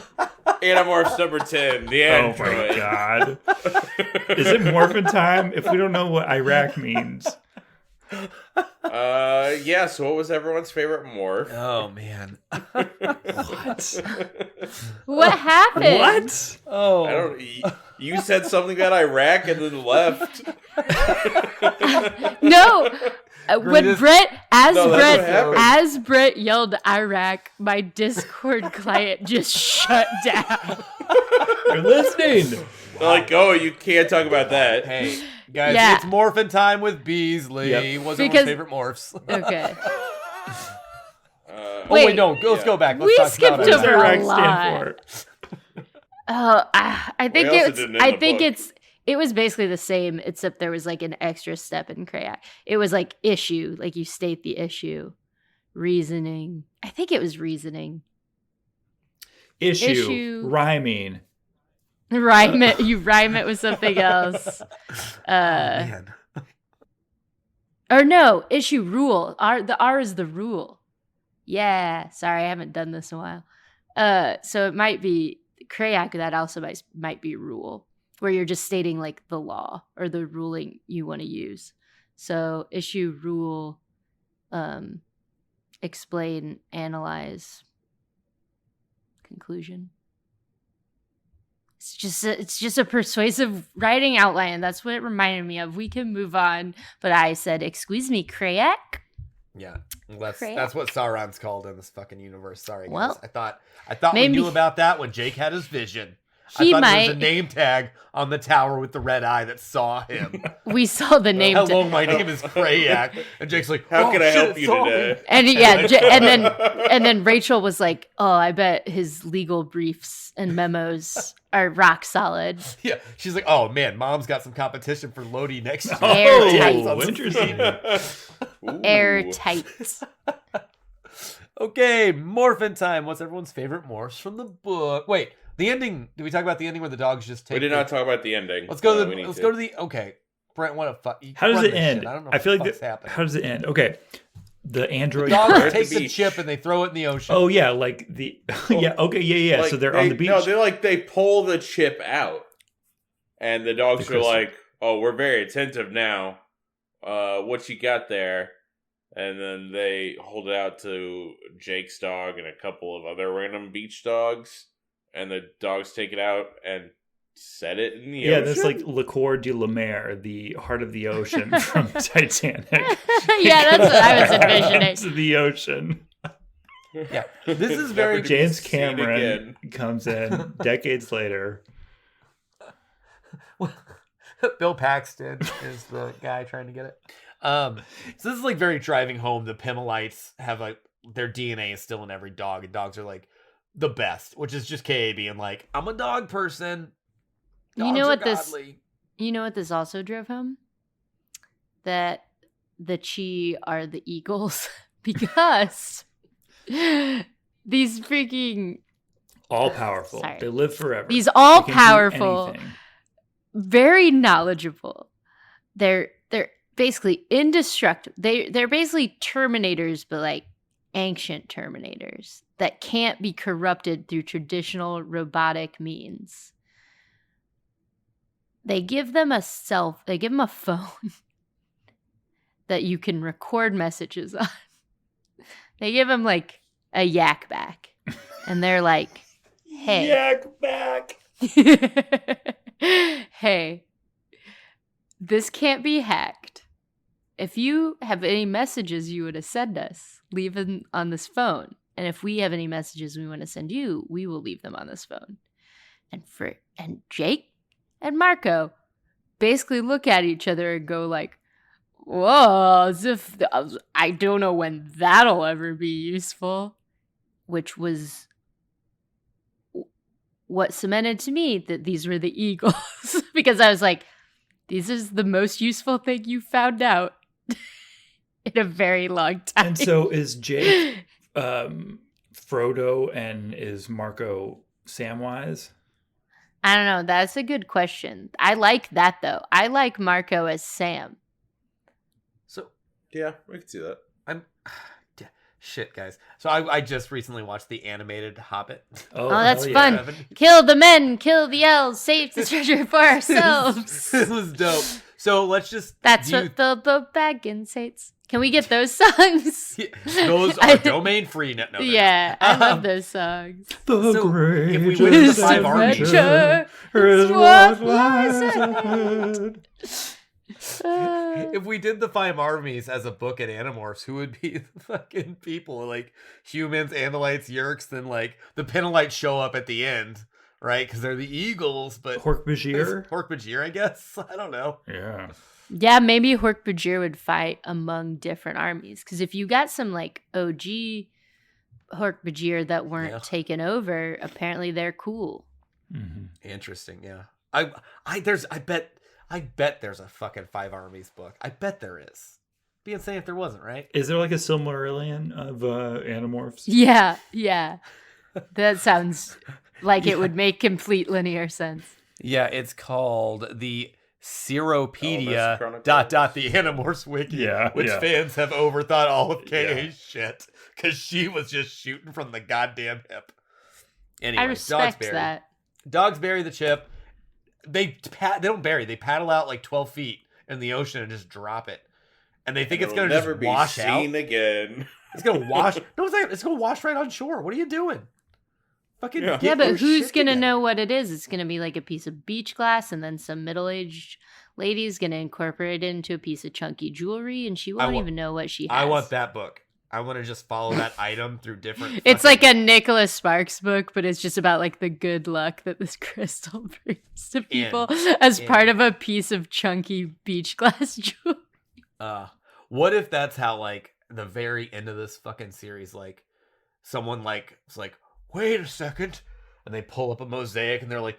Animorphs number 10, the android. Oh my god. Is it morphin time? If we don't know what Iraq means. Yeah, so what was everyone's favorite morph? Oh man. What happened? What? Oh. I don't. You said something about Iraq and then left. No. When Brent, happened. as Brent yelled Iraq, my Discord client just shut down. You're listening. They're like, oh, you can't talk about that. Hey, guys, Yeah. it's morphin' time with Beasley. Yep. What's Because- everyone's favorite morphs? Okay. Oh wait, no, let's Yeah. go back. Let's We talk skipped about What does over Iraq. a Iraq lot. stand for? I think We also it's. didn't in I the think book. it was basically the same, except there was like an extra step in CRAAC. It was like issue, like you state the issue, reasoning. I think it was reasoning. Issue. Rhyming. Rhyme it. You rhyme it with something else. Man. Or no, issue rule. The R is the rule. Yeah. Sorry, I haven't done this in a while. So it might be CRAAC. That also might be rule, where you're just stating like the law or the ruling you want to use. So issue, rule, explain, analyze, conclusion. It's just a persuasive writing outline. That's what it reminded me of. We can move on, but I said, "Excuse me, CRAAC." Yeah, well, Crap. that's what Sauron's called in this fucking universe. Sorry, guys. Well, I thought we maybe- knew about that when Jake had his vision. He I thought it might. was a name tag on the tower with the red eye that saw him. We saw the name. Hello, my name is CRAAC, and Jake's like, How "Oh, can I shit, help you saw me." today? And and then Rachel was like, "Oh, I bet his legal briefs and memos are rock solid." Yeah, she's like, "Oh man, Mom's got some competition for Lodi next year." Airtight. Oh, interesting. Ooh. Airtight. Okay, morphin' time. What's everyone's favorite morphs from the book? Wait, the ending. Did we talk about the ending where the dogs just take? We did not talk about the ending. Let's go No, to we the. need Let's to. go to the. Okay, Brent, what a fuck. you How does run it this end? shit. I don't know. I feel like what's happening. how does it end? Okay, the android. Dogs They're at take the the beach. chip and they throw it in the ocean. Oh yeah, like the yeah. Okay, yeah. Like, So they're on the beach. No, they pull the chip out, and the dogs The are crystal. like, "Oh, we're very attentive now. What you got there?" And then they hold it out to Jake's dog and a couple of other random beach dogs, and the dogs take it out and set it in the Yeah, ocean. that's like Liqueur de la Mer, the heart of the ocean from Titanic. Yeah, that's what I was envisioning. To the ocean. Yeah, this is very Never to be James seen Cameron again. comes in decades later. Bill Paxton is the guy trying to get it. So this is like very driving home. The Pimelites have like their DNA is still in every dog, and dogs are like the best, which is just KA being like, I'm a dog person. You know Dogs are what this- godly." You know what this also drove home? That the Chi are the eagles because these freaking All powerful. Sorry. They live forever. these all They can do powerful, anything. very knowledgeable. They're basically indestructible. They're basically Terminators, but like ancient Terminators that can't be corrupted through traditional robotic means. They give them a phone that you can record messages on. They give them like a yak back. And they're like, hey. Yak back. Hey, this can't be hacked. If you have any messages you want to send us, leave them on this phone. And if we have any messages we want to send you, we will leave them on this phone. And Jake, and Marco basically look at each other and go like, whoa, as if I don't know when that'll ever be useful, which was what cemented to me that these were the Eagles because I was like, this is the most useful thing you found out in a very long time. And so is Jake Frodo and is Marco Samwise? I don't know. That's a good question. I like that though. I like Marco as Sam. So Yeah, we can see that. shit, guys. So I just recently watched the animated Hobbit. Oh, that's hell fun. yeah. Kill the men, kill the elves, save the treasure for ourselves. It was dope. So let's just That's what the Baggins hates. Can we get those songs? Those are domain free. No, yeah, I love those songs. The So, great if we went to the This five armies, adventure is what what lies lies ahead. ahead. if we did the five armies as a book at Animorphs, who would be the fucking people? Like humans, Andalites, Yerks, then like the Penalites show up at the end, right? Because they're the Eagles, but Hork-Bajir? Hork-Bajir, I guess. I don't know. Yeah. Yeah, maybe Hork-Bajir would fight among different armies. Because if you got some like OG Hork-Bajir that weren't taken over, apparently they're cool. Mm-hmm. Interesting, yeah. I bet there's a fucking five armies book. I bet there is. Be insane if there wasn't, right? Is there like a Silmarillion of Animorphs? Yeah. That sounds like it would make complete linear sense. Yeah, it's called the Seropedia Chronicles. the Animorphs wiki, which yeah. fans have overthought all of KA's shit because she was just shooting from the goddamn hip. Anyway, I respect that. Dogs bury the chip. They don't bury. They paddle out like 12 feet in the ocean and just drop it. And they think it's going to never just be wash seen out. again. It's going to wash. No, it's going to wash right on shore. What are you doing? Fucking Yeah. get Yeah, but your who's shit going to together. know what it is? It's going to be like a piece of beach glass, and then some middle-aged lady's going to incorporate it into a piece of chunky jewelry, and she won't even know what she has. I want that book. I want to just follow that item through different. It's like a Nicholas Sparks book, but it's just about like the good luck that this crystal brings to people as part of a piece of chunky beach glass jewelry. What if that's how like the very end of this fucking series, like someone like is like, wait a second, and they pull up a mosaic and they're like,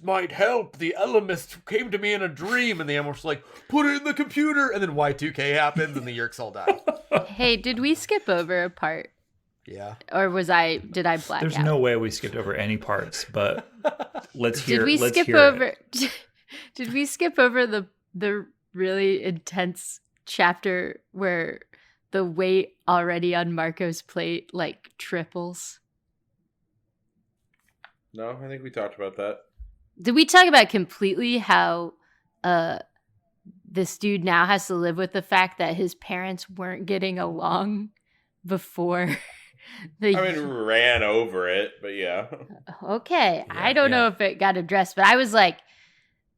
might help. The elemist came to me in a dream, and the Animorphs like, put it in the computer, and then Y2K happens and the Yerks all die. Hey, did we skip over a part? Yeah. Or did I black There's out? no way we skipped over any parts, but let's hear. Did we let's skip hear over? It. Did we skip over the really intense chapter where the weight already on Marco's plate like triples? No, I think we talked about that. Did we talk about completely how this dude now has to live with the fact that his parents weren't getting along before ran over it, but yeah. Okay, I don't know if it got addressed, but I was like,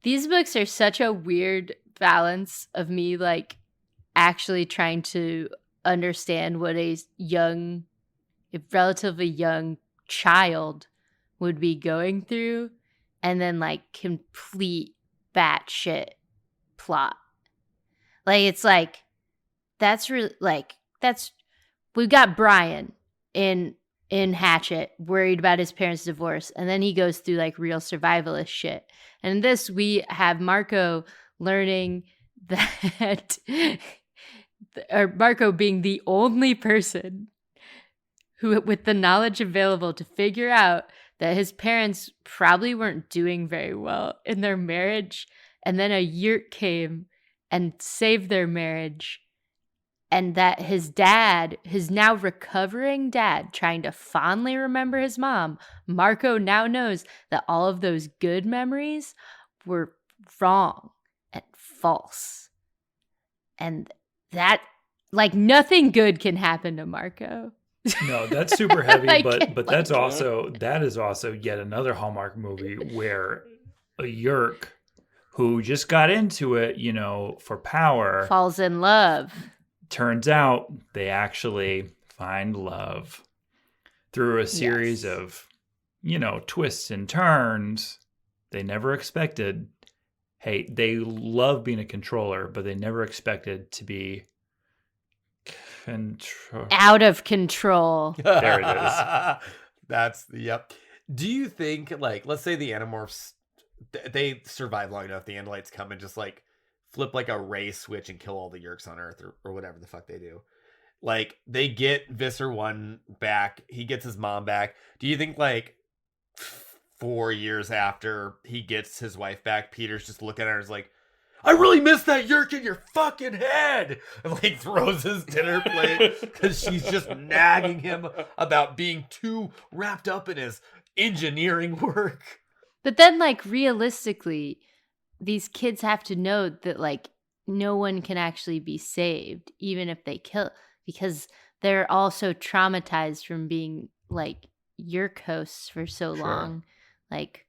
these books are such a weird balance of me like actually trying to understand what a relatively young child would be going through, and then like complete batshit plot. Like it's like that's really like we've got Brian in Hatchet worried about his parents' divorce, and then he goes through like real survivalist shit. And in this we have Marco learning that or Marco being the only person who with the knowledge available to figure out that his parents probably weren't doing very well in their marriage, and then a Yurt came and saved their marriage, and that his dad, his now recovering dad, trying to fondly remember his mom, Marco now knows that all of those good memories were wrong and false. And that, like, nothing good can happen to Marco. No, that's super heavy, I but can't that is also yet another Hallmark movie where a Yerk who just got into it, for power, falls in love. Turns out they actually find love through a series of, twists and turns. They never expected, hey, they love being a controller, but they never expected to be out of control. There it is. That's, yep. Do you think, like, let's say the Animorphs, they survive long enough, the Andalites come and just, like, flip, like, a ray switch and kill all the Yeerks on Earth, or whatever the fuck they do. Like, they get Visser 1 back, he gets his mom back. Do you think, like, 4 years after he gets his wife back, Peter's just looking at her and is like, I really miss that Yeerk in your fucking head, and like throws his dinner plate because she's just nagging him about being too wrapped up in his engineering work. But then, like, realistically, these kids have to know that, like, no one can actually be saved, even if they kill, because they're all so traumatized from being, like, Yeerk hosts for so long. Like,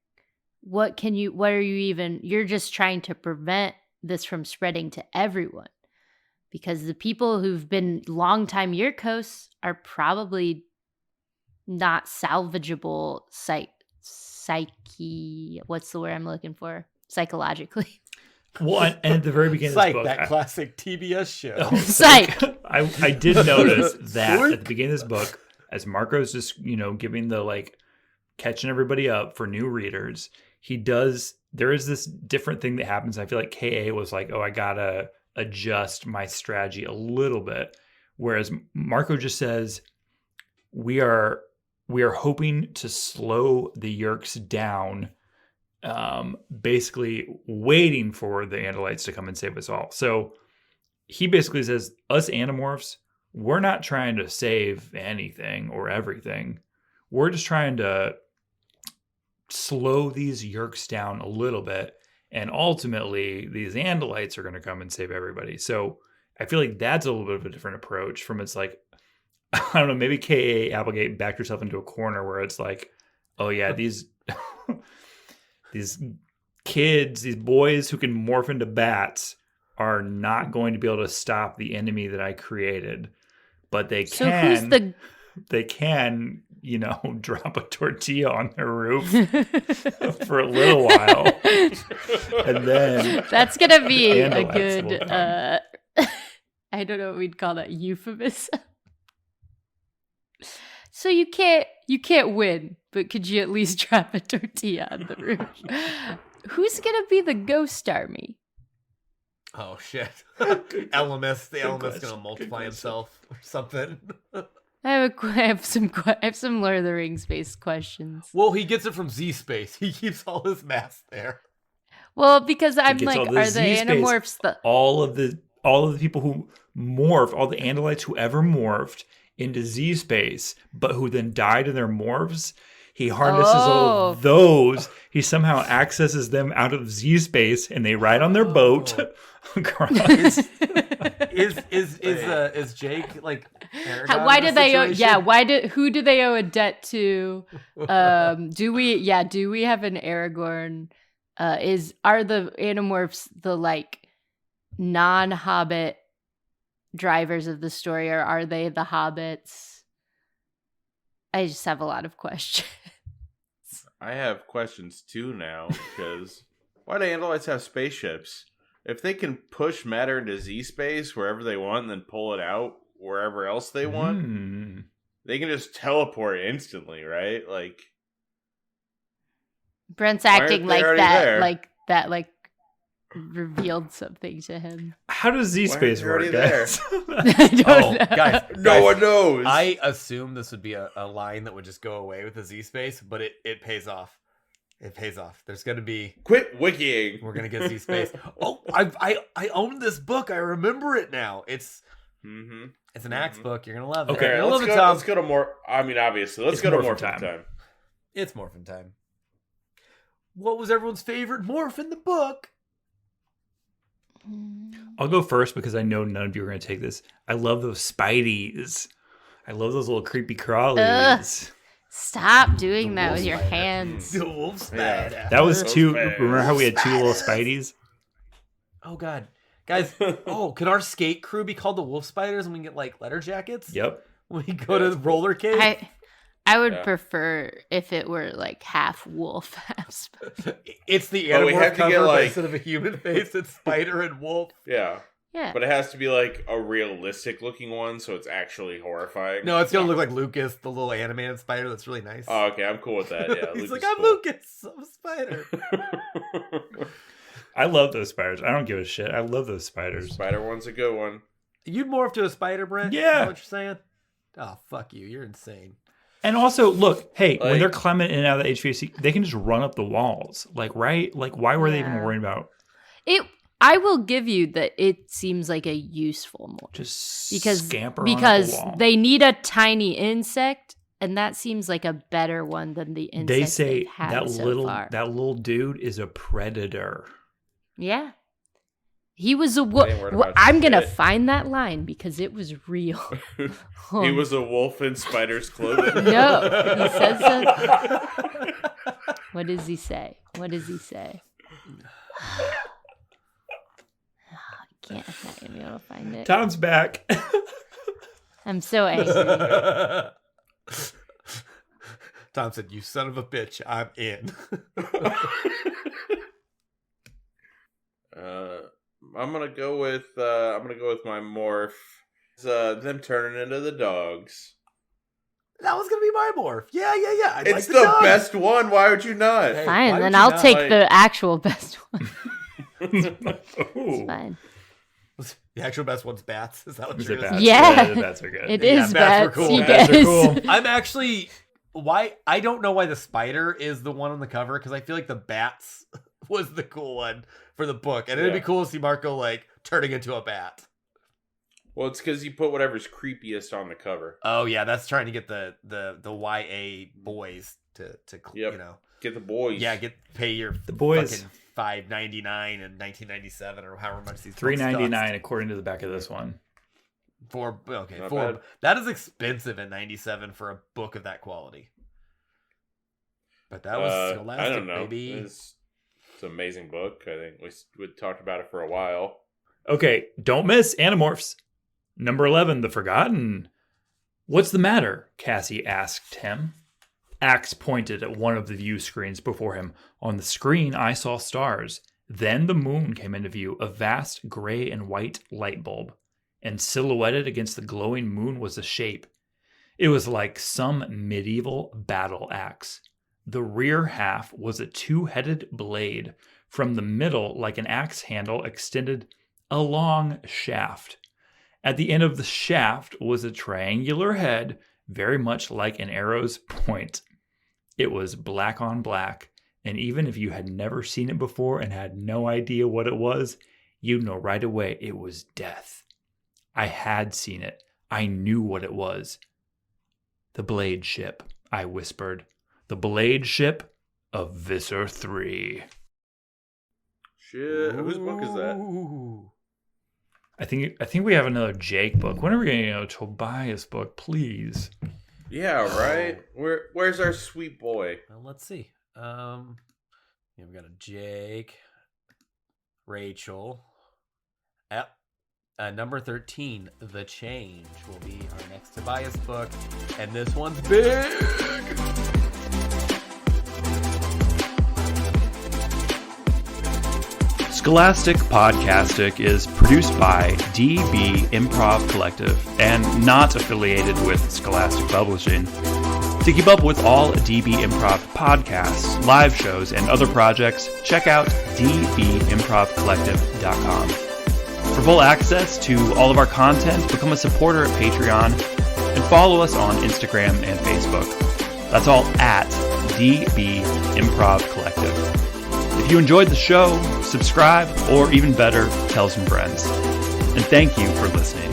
what are you even, you're just trying to prevent this from spreading to everyone, because the people who've been longtime Yeerk hosts are probably not salvageable what's the word I'm looking for? Psychologically. Well, and at the very beginning of this book, that classic TBS show. Psych. I did notice that at the beginning of this book, as Marco's just, giving the, like, catching everybody up for new readers, there is this different thing that happens. I feel like KA was like, oh, I gotta adjust my strategy a little bit. Whereas Marco just says, we are hoping to slow the Yeerks down, basically waiting for the Andalites to come and save us all. So he basically says, us Animorphs, we're not trying to save anything or everything. We're just trying to slow these Yeerks down a little bit, and ultimately these Andalites are going to come and save everybody. So I feel like that's a little bit of a different approach from, it's like, I don't know, maybe K.A. Applegate backed herself into a corner where it's like, oh yeah, these kids, these boys who can morph into bats are not going to be able to stop the enemy that I created, but they can. They can, drop a tortilla on their roof for a little while. And then that's going to be a good, I don't know what we'd call that, euphemism. So you can't win, but could you at least drop a tortilla on the roof? Who's going to be the ghost army? Oh, shit. Elemis. The Elemis going to multiply himself or something. I have some Lord of the Rings based questions. Well, he gets it from Z Space. He keeps all his mass there. Well, because I'm like, are the Animorphs all of the people who morph, all the Andalites who ever morphed into Z Space, but who then died in their morphs? He harnesses all of those. He somehow accesses them out of Z Space, and they ride on their boat across. Is Jake like? Why did they owe? Yeah, who do they owe a debt to? Do we have an Aragorn? Are the Animorphs the, like, non-Hobbit drivers of the story, or are they the hobbits? I just have a lot of questions. I have questions too now, because why do Andalites have spaceships? If they can push matter into Z space wherever they want and then pull it out wherever else they want, they can just teleport instantly, right? Like, Brent's acting like that, like revealed something to him. How does Z space work, guys? I don't know. Guys, no one knows. I assume this would be a line that would just go away with the Z space, but it pays off. It pays off. There's going to be... Quit wikiing. We're going to get Z space. Oh, I own this book. I remember it now. It's an Axe book. You're going to love it. Okay, let's go to more... I mean, obviously. Let's go to Morphin time. It's Morphin time. What was everyone's favorite morph in the book? I'll go first because I know none of you are going to take this. I love those Spideys. I love those little creepy crawlies. Stop doing that with your hands. The wolf spider. Yeah. That was two. Remember how we had two little Spideys? Oh, God. Guys, could our skate crew be called the wolf spiders and we can get, like, letter jackets? Yep. When we go to the roller cave? I would prefer if it were like half wolf, half spider. It's the But we Animorph have to cover, get, but like- instead of a human face, it's spider and wolf. Yeah. Yeah. But it has to be like a realistic looking one, so it's actually horrifying. No, it's gonna look like Lucas, the little animated spider. That's really nice. Oh, okay, I'm cool with that. Yeah, He's Lucas like, is I'm cool. Lucas. I'm a spider. I love those spiders. I don't give a shit. I love those spiders. Spider one's a good one. You'd morph to a spider, Brent? Yeah. Is that what you're saying? Oh, fuck you. You're insane. And also, look, hey, when Like- they're climbing in and out of the HVAC, they can just run up the walls. Like, right? Like, why were they even Yeah. worrying about I will give you that it seems like a useful morph. just Because scamper on up the wall? they need a tiny insect, and that seems like a better one than the insect They say they've had that so little far. dude is a predator. Yeah. He was a ain't worried about I'm going to shit. find that line because it was real. He was a wolf in spider's clothing. No, he says so. What does he say? What does he say? I'm not going to be able to find it. Tom's back. I'm so angry. Tom said, "You son of a bitch, I'm in." I'm gonna go with my morph. It's, them turning into the dogs. That was gonna be my morph. Yeah. I It's the dog. best one. Why would you not? Hey, why Fine, would then you I'll not take like- the actual best one. Ooh. It's fine. The actual best one's bats. Is that what Is you're it gonna bats? say? Yeah. The bats are good. It Yeah, is bats were bats, cool. you Bats are guys. cool. I'm actually I don't know why the spider is the one on the cover because I feel like the bats was the cool one for the book, and it'd be Yeah. cool to see Marco like turning into a bat. Well, it's because you put whatever's creepiest on the cover. Oh yeah, that's trying to get the YA boys to Yep. you know Get the boys. pay your The boys. fucking $5.99 in 1997 or however much these $3.99 according to the back of this one. for Not for bad. that is expensive in 97 for a book of that quality. But that was Scholastic, I don't know. baby. It's an amazing book. I think we talked about it for a while. Okay, don't miss Animorphs. Number 11, The Forgotten. What's the matter? Cassie asked him. Axe pointed at one of the view screens before him. On the screen, I saw stars. Then the moon came into view, a vast gray and white light bulb. And silhouetted against the glowing moon was a shape. It was like some medieval battle axe. The rear half was a two-headed blade. From the middle, like an axe handle, extended a long shaft. At the end of the shaft was a triangular head, very much like an arrow's point. It was black on black, and even if you had never seen it before and had no idea what it was, you'd know right away it was death. I had seen it. I knew what it was. The Blade Ship, I whispered. The Blade Ship of Visser 3. Shit, whose book is that? Ooh. I think we have another Jake book. When are we getting a Tobias book, please? Yeah, right. Where's our sweet boy? Well, let's see. Yeah, we got a Jake, Rachel. Yep. Number 13, The Change, will be our next Tobias book, and this one's big. Scholastic Podcastic is produced by DB Improv Collective and not affiliated with Scholastic Publishing. To keep up with all DB Improv podcasts, live shows, and other projects, check out dbimprovcollective.com. For full access to all of our content, become a supporter at Patreon and follow us on Instagram and Facebook. That's all at DB Improv Collective. If you enjoyed the show, subscribe, or even better, tell some friends. And thank you for listening.